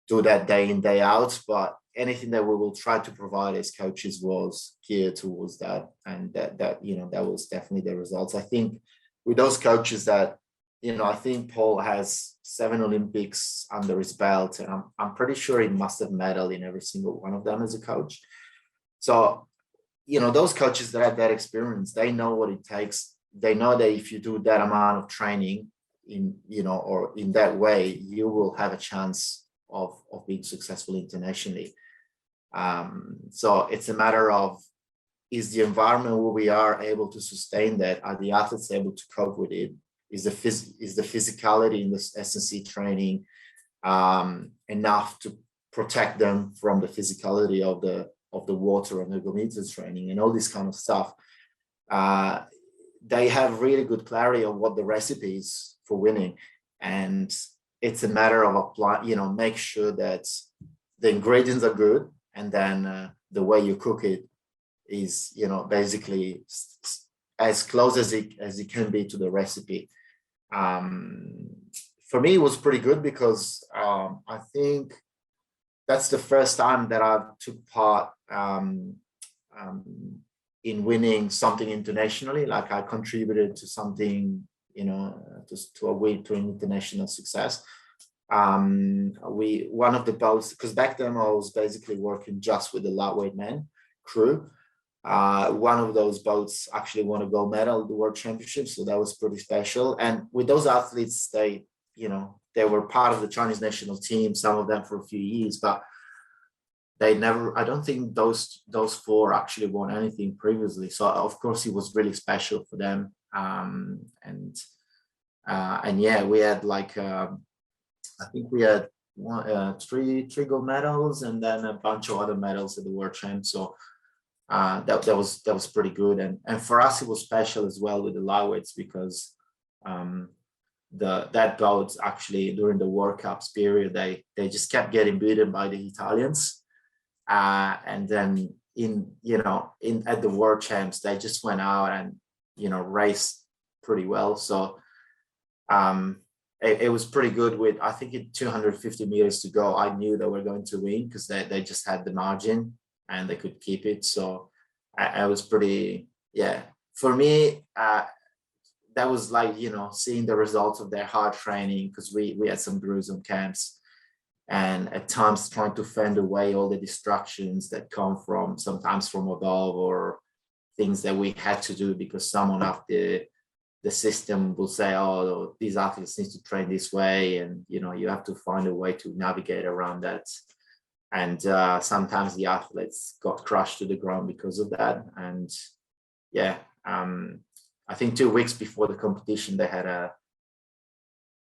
do that day in, day out. But anything that we will try to provide as coaches was geared towards that. And that you know, that was definitely the results. I think with those coaches that, you know, I think Paul has 7 Olympics under his belt, and I'm pretty sure he must have medaled in every single one of them as a coach. So, you know, those coaches that have that experience, they know what it takes. They know that if you do that amount of training in, you know, or in that way, you will have a chance of being successful internationally. So it's a matter of, is the environment where we are able to sustain that? Are the athletes able to cope with it? Is the physicality in the S&C training enough to protect them from the physicality of the water and the ergometer training and all this kind of stuff? They have really good clarity on what the recipe is for winning, and it's a matter of apply, you know, make sure that the ingredients are good, and then the way you cook it is, you know, basically as close as it can be to the recipe. For me, it was pretty good because I think that's the first time that I took part in winning something internationally. Like, I contributed to something, you know, to an international success. One of the boats, because back then I was basically working just with the lightweight men crew. One of those boats actually won a gold medal at the World Championships, so that was pretty special. And with those athletes, they, you know, they were part of the Chinese national team, some of them for a few years, but they never, I don't think those 4 actually won anything previously. So of course it was really special for them. And yeah, we had like, I think we had three gold medals and then a bunch of other medals at the World Champs. So that was pretty good. And for us, it was special as well with the lightweights, because that boat actually during the World Cups period, they just kept getting beaten by the Italians. And then at the World Champs, they just went out and, you know, raced pretty well. So it was pretty good. With, I think, in 250 meters to go, I knew they were going to win because they just had the margin and they could keep it. So I was pretty, yeah, for me, that was like, you know, seeing the results of their hard training, because we had some gruesome camps, and at times trying to fend away all the distractions that come from, sometimes from above, or things that we had to do because someone up the system will say, oh, these athletes need to train this way, and, you know, you have to find a way to navigate around that. And sometimes the athletes got crushed to the ground because of that. And yeah, I think 2 weeks before the competition, they had a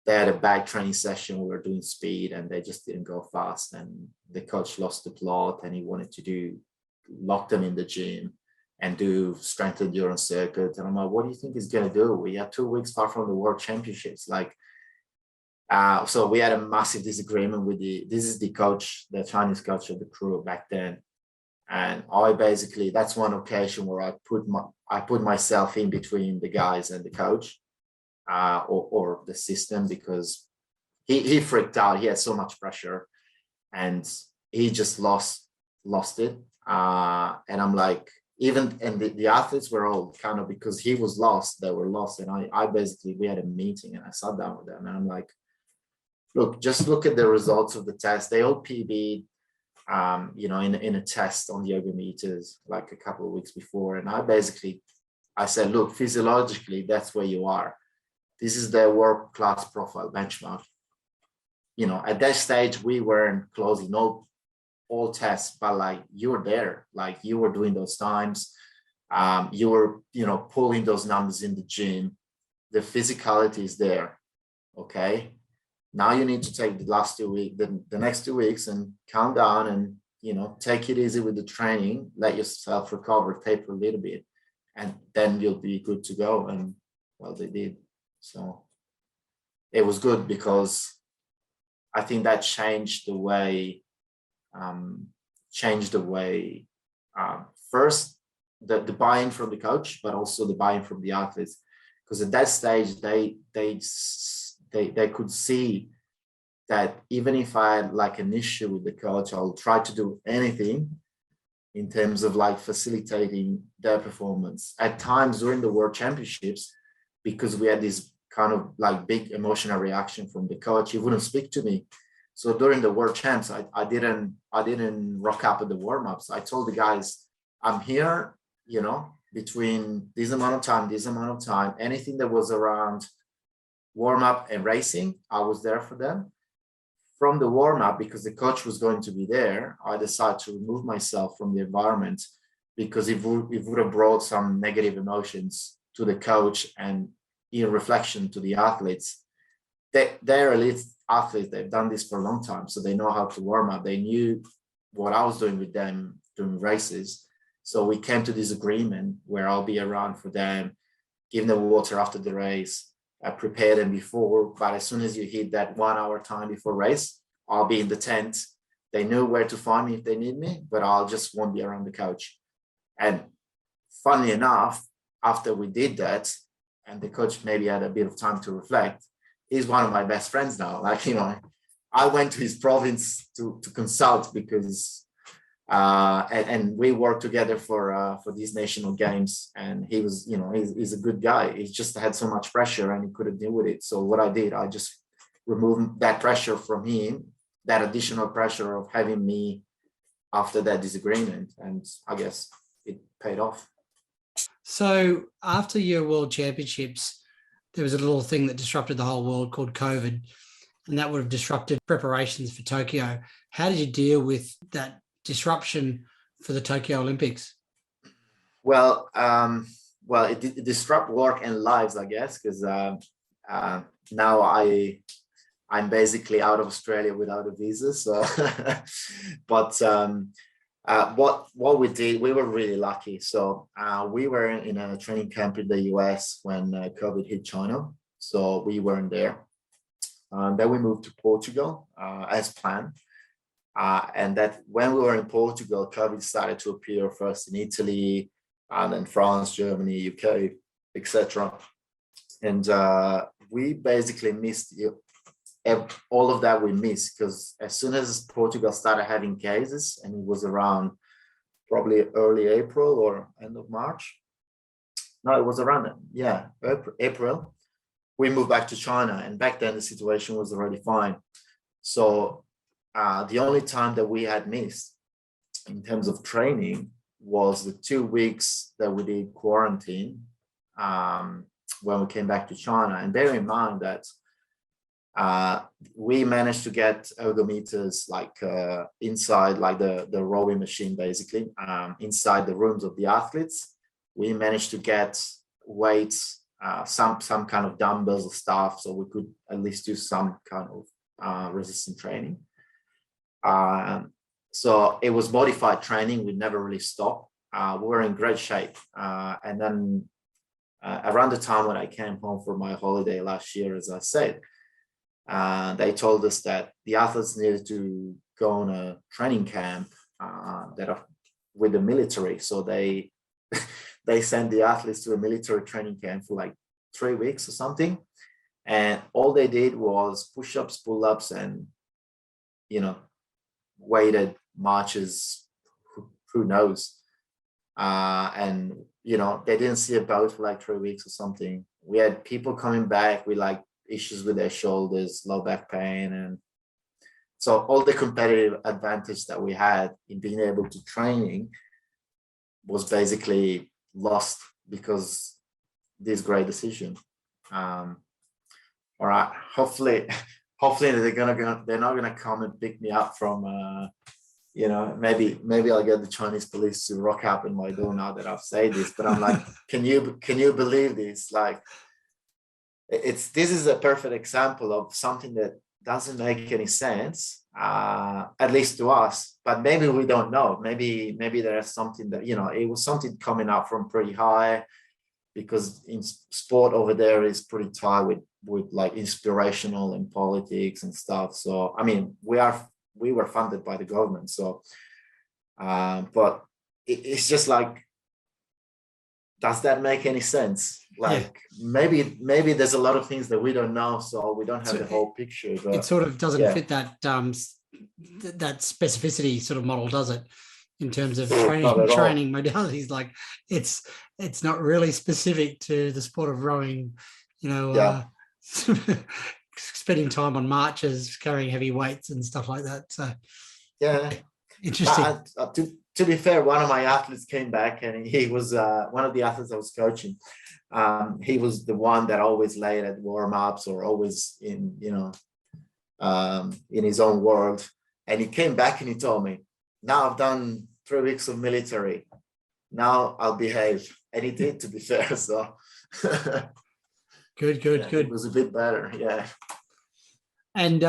bad training session. We were doing speed and they just didn't go fast, and the coach lost the plot, and he wanted to lock them in the gym and do strength endurance circuit. And I'm like, what do you think he's going to do? We are 2 weeks far from the World Championships. Like, So we had a massive disagreement with this is the coach, the Chinese coach of the crew back then. And that's one occasion where I put myself in between the guys and the coach, or the system, because he freaked out. He had so much pressure and he just lost it. And I'm like, and the athletes were all kind of, because he was lost, they were lost. And I basically, we had a meeting and I sat down with them and I'm like, look, just look at the results of the test. They all PB'd, in a test on the ergometers like a couple of weeks before. And I said, look, physiologically, that's where you are. This is the world-class profile benchmark. At that stage, we weren't closing all tests, but like you were there, like you were doing those times. You were, pulling those numbers in the gym. The physicality is there. Okay. Now you need to take the last 2 weeks, the next 2 weeks, and calm down and, take it easy with the training, let yourself recover, taper a little bit, and then you'll be good to go. And well, they did. So it was good because I think that changed the way, first the buy-in from the coach, but also the buy-in from the athletes. Because at that stage, they could see that even if I had like an issue with the coach, I'll try to do anything in terms of like facilitating their performance. At times during the World Championships, because we had this kind of like big emotional reaction from the coach, he wouldn't speak to me. So during the World Champs, I didn't rock up at the warm-ups. I told the guys, I'm here, between this amount of time, anything that was around warm-up and racing, I was there for them. From the warm-up, because the coach was going to be there, I decided to remove myself from the environment because it would have brought some negative emotions to the coach and in reflection to the athletes. They're elite athletes, they've done this for a long time, so they know how to warm up. They knew what I was doing with them during races. So we came to this agreement where I'll be around for them, give them water after the race, prepare them before, but as soon as you hit that 1 hour time before race, I'll be in the tent. They know where to find me if they need me, but I'll just won't be around the coach. And funnily enough, after we did that, and the coach maybe had a bit of time to reflect, he's one of my best friends now. Like, I went to his province to consult because and we worked together for these national games, and he was, he's a good guy. He just had so much pressure and he couldn't deal with it. So what I did, I just removed that pressure from him, that additional pressure of having me after that disagreement, and I guess it paid off. So after your World Championships, there was a little thing that disrupted the whole world called COVID, and that would have disrupted preparations for Tokyo. How did you deal with that disruption for the Tokyo Olympics? Well, it disrupt work and lives, I guess, because now I'm basically out of Australia without a visa. So, but what we did, we were really lucky. So we were in a training camp in the US when COVID hit China. So we weren't there. Then we moved to Portugal as planned. And that when we were in Portugal, COVID started to appear first in Italy, and then France, Germany, UK, etc. And we basically missed all of that. We missed because as soon as Portugal started having cases, and it was around probably early April or end of March. No, it was around April. We moved back to China, and back then the situation was already fine. So the only time that we had missed in terms of training was the 2 weeks that we did quarantine when we came back to China. And bear in mind that we managed to get ergometers like inside, like the rowing machine, basically, inside the rooms of the athletes. We managed to get weights, some kind of dumbbells or stuff, so we could at least do some kind of resistance training. So it was modified training. We never really stopped. We were in great shape. And then around the time when I came home for my holiday last year, as I said, they told us that the athletes needed to go on a training camp with the military. So they they sent the athletes to a military training camp for like 3 weeks or something. And all they did was push-ups, pull-ups, and, weighted marches, who knows. And, they didn't see a boat for like 3 weeks or something. We had people coming back with like issues with their shoulders, low back pain. And so all the competitive advantage that we had in being able to training was basically lost because this great decision. All right, hopefully they're not gonna come and pick me up from maybe I'll get the Chinese police to rock up in my door now that I've said this. But I'm like, can you believe this? Like, this is a perfect example of something that doesn't make any sense, at least to us. But maybe we don't know. Maybe there's something that, it was something coming up from pretty high, because in sport over there is pretty tied with like inspirational and politics and stuff. So I mean, we were funded by the government. So but it's just like, does that make any sense? Like, maybe there's a lot of things that we don't know, so we don't have the whole picture. But it sort of doesn't fit that that specificity sort of model, does it? In terms of training modalities, like it's not really specific to the sport of rowing. Spending time on marches, carrying heavy weights and stuff like that. So interesting. To be fair, one of my athletes came back, and he was one of the athletes I was coaching. He was the one that always late at warm-ups, or always in his own world. And he came back and he told me, now I've done 3 weeks of military, now I'll behave. And he did, to be fair. So good. It was a bit better. Yeah. And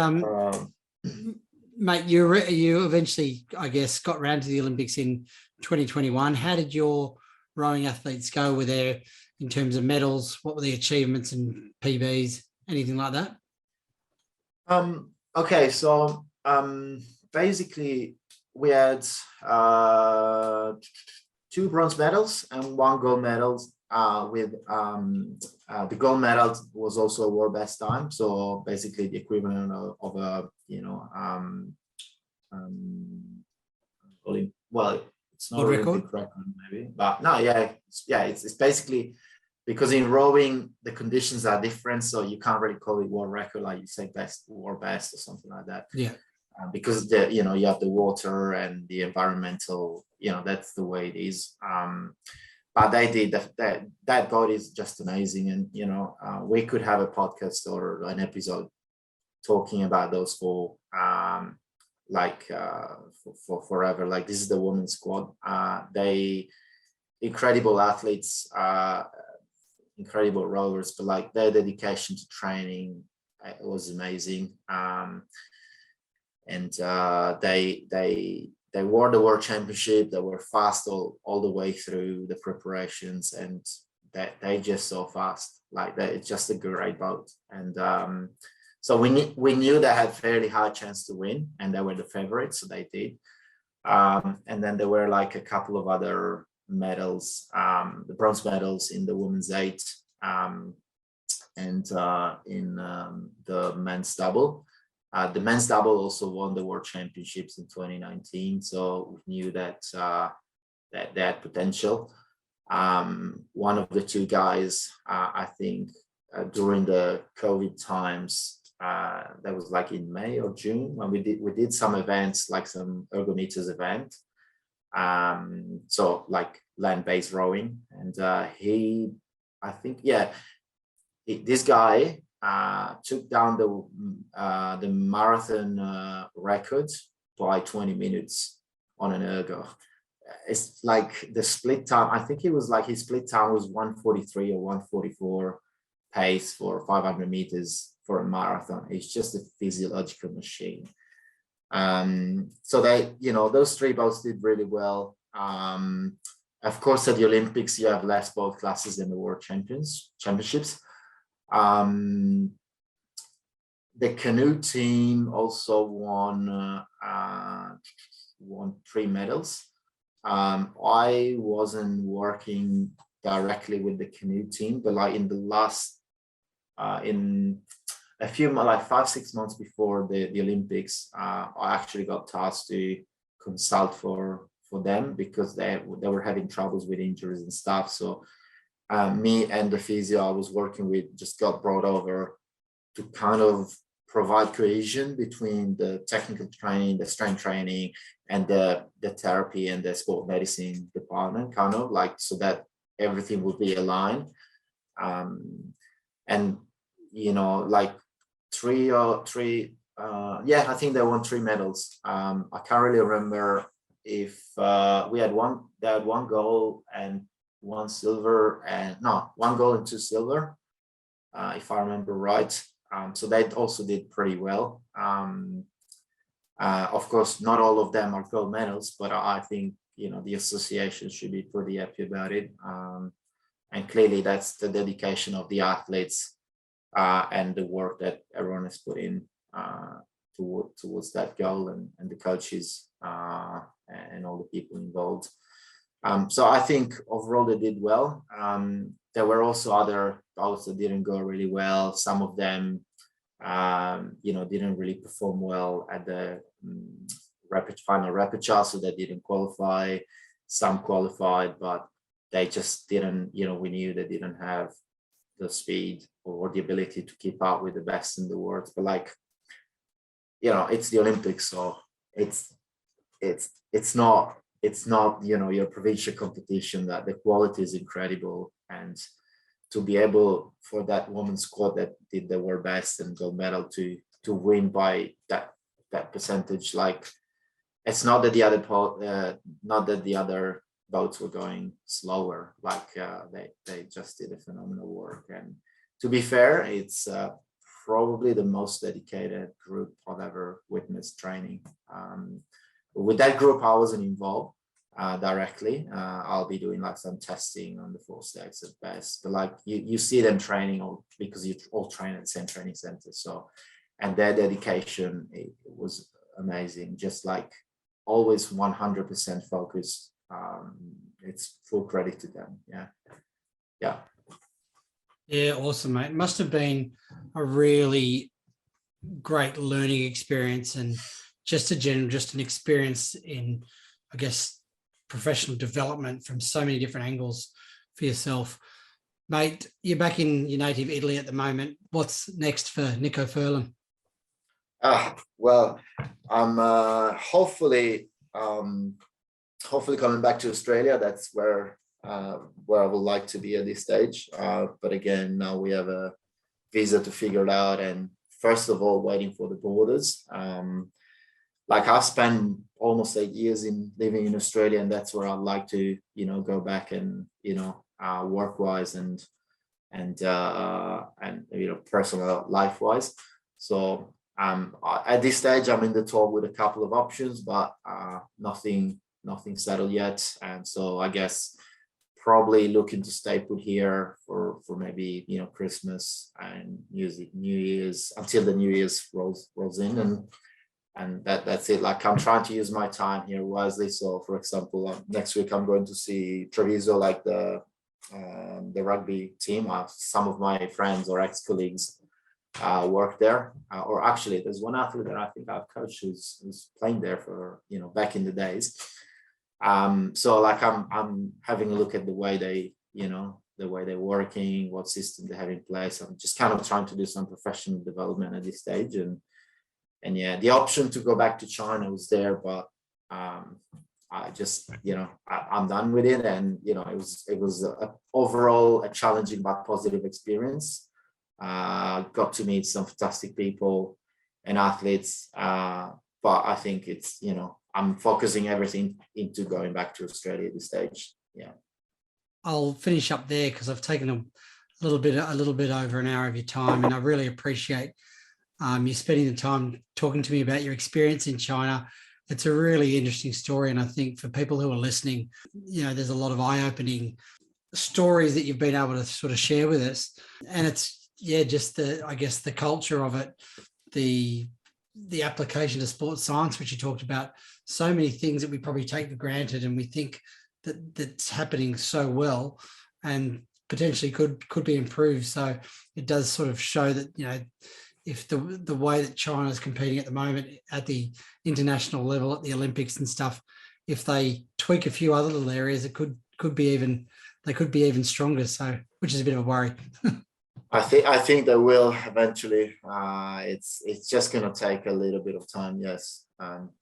mate, you eventually, I guess, got round to the Olympics in 2021. How did your rowing athletes go? Were there, in terms of medals, what were the achievements and PBs, anything like that? Okay, so basically we had 2 bronze medals and 1 gold medal. With the gold medal was also a world best time, so basically the equivalent of a well, it's not Olympic record maybe, but no, it's basically, because in rowing the conditions are different, so you can't really call it world record, like you say world best or something like that. Because you have the water and the environmental, that's the way it is. But they did that boat is just amazing. And, we could have a podcast or an episode talking about those 4, for forever. Like, this is the women's squad. They incredible athletes, incredible rowers, but like their dedication to training, it was amazing. And they won the world championship. They were fast all the way through the preparations, and they just so fast. Like, it's just a great boat. And so we knew they had fairly high chance to win, and they were the favorites, so they did. And then there were like a couple of other medals, the bronze medals in the women's 8, and in the men's double. The men's double also won the world championships in 2019, so we knew that that they had potential. One of the 2 guys, I think, during the COVID times, that was like in May or June, when we did some events, like some ergometers event, so like land-based rowing, and this guy took down the marathon record by 20 minutes on an ergo. It's like the split time, I think it was like his split time was 1:43 or 1:44 pace for 500 meters for a marathon. It's just a physiological machine. So they, those 3 boats did really well. Of course, at the Olympics, you have less boat classes than the world championships. the canoe team also won 3 medals. I wasn't working directly with the canoe team, but like in the last, in a few like 5-6 months before the Olympics, I actually got tasked to consult for them because they were having troubles with injuries and stuff. So me and the physio I was working with just got brought over to kind of provide cohesion between the technical training, the strength training, and the therapy and the sport medicine department, kind of like, so that everything would be aligned. And like I think they won 3 medals. I can't really remember if they had one gold and 1 silver, and no, 1 gold and 2 silver, if I remember right. So they also did pretty well. Of course, not all of them are gold medals, but I think the association should be pretty happy about it. And clearly, that's the dedication of the athletes and the work that everyone has put in towards that goal, and the coaches and all the people involved. So I think overall they did well. There were also other bouts that didn't go really well. Some of them, didn't really perform well at the final repechage, so they didn't qualify. Some qualified, but they just didn't, we knew they didn't have the speed or the ability to keep up with the best in the world. But like, it's the Olympics, so it's not your provincial competition. That the quality is incredible, and to be able for that women's squad that did their best and gold medal to win by that percentage, like, it's not that the other boats were going slower, like they just did a phenomenal work. And to be fair, it's probably the most dedicated group I've ever witnessed training. With that group, I wasn't involved directly. I'll be doing like some testing on the 4 stacks at best, but like you see them training because you all train at the same training center. So, and their dedication, it was amazing. Just like always 100% focused. It's full credit to them. Yeah, awesome, mate. It must have been a really great learning experience, and just an experience in, I guess, professional development from so many different angles for yourself. Mate, you're back in your native Italy at the moment. What's next for Nico Furlan? Well, I'm hopefully coming back to Australia. That's where I would like to be at this stage. But again, now we have a visa to figure it out, and first of all, waiting for the borders. Like I've spent almost 8 years living in Australia, and that's where I'd like to, go back and, work-wise and personal life-wise. So at this stage, I'm in the talk with a couple of options, but nothing settled yet. And so I guess probably looking to stay put here for maybe, Christmas and New Year's until the New Year's rolls in, and that's it. Like I'm trying to use my time here wisely. So for example, next week I'm going to see Treviso, like the rugby team. Some of my friends or ex-colleagues work there, or actually there's one athlete that I think I've coached who's playing there for, back in the days. So like I'm having a look at the way they're working, what system they have in place. I'm just kind of trying to do some professional development at this stage. And yeah, the option to go back to China was there, but I just, I'm done with it. And, it was overall a challenging but positive experience. Got to meet some fantastic people and athletes. But I think it's, I'm focusing everything into going back to Australia at this stage. Yeah. I'll finish up there because I've taken a little bit over an hour of your time, and I really appreciate you spending the time talking to me about your experience in China. It's a really interesting story, and I think for people who are listening, there's a lot of eye-opening stories that you've been able to sort of share with us. And it's just the culture of it the application to sports science, which you talked about, so many things that we probably take for granted and we think that's happening so well and potentially could be improved. So it does sort of show that, you know, if the way that China is competing at the moment at the international level, at the Olympics and stuff, if they tweak a few other little areas, it could be even stronger. So, which is a bit of a worry. I think they will eventually. It's just going to take a little bit of time. Yes,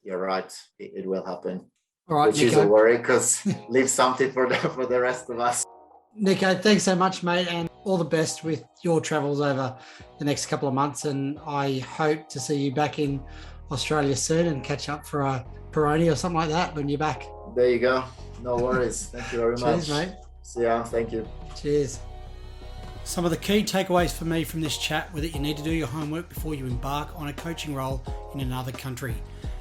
you're right. It will happen. All right, which Nico. is a worry because leave something for the rest of us. Nico, thanks so much, mate, and all the best with your travels over the next couple of months. And I hope to see you back in Australia soon and catch up for a Peroni or something like that when you're back. There you go. No worries. Thank you very much. Cheers, mate. See ya. Thank you. Cheers. Some of the key takeaways for me from this chat were that you need to do your homework before you embark on a coaching role in another country,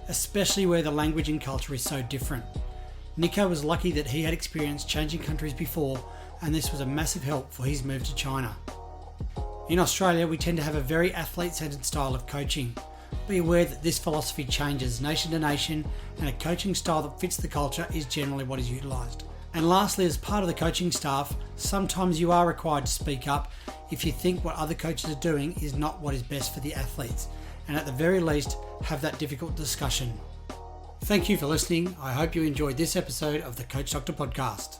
especially where the language and culture is so different. Nico was lucky that he had experienced changing countries before, and this was a massive help for his move to China. In Australia, we tend to have a very athlete-centered style of coaching. Be aware that this philosophy changes nation to nation, and a coaching style that fits the culture is generally what is utilised. And lastly, as part of the coaching staff, sometimes you are required to speak up if you think what other coaches are doing is not what is best for the athletes, and at the very least, have that difficult discussion. Thank you for listening. I hope you enjoyed this episode of the Coach Doctor Podcast.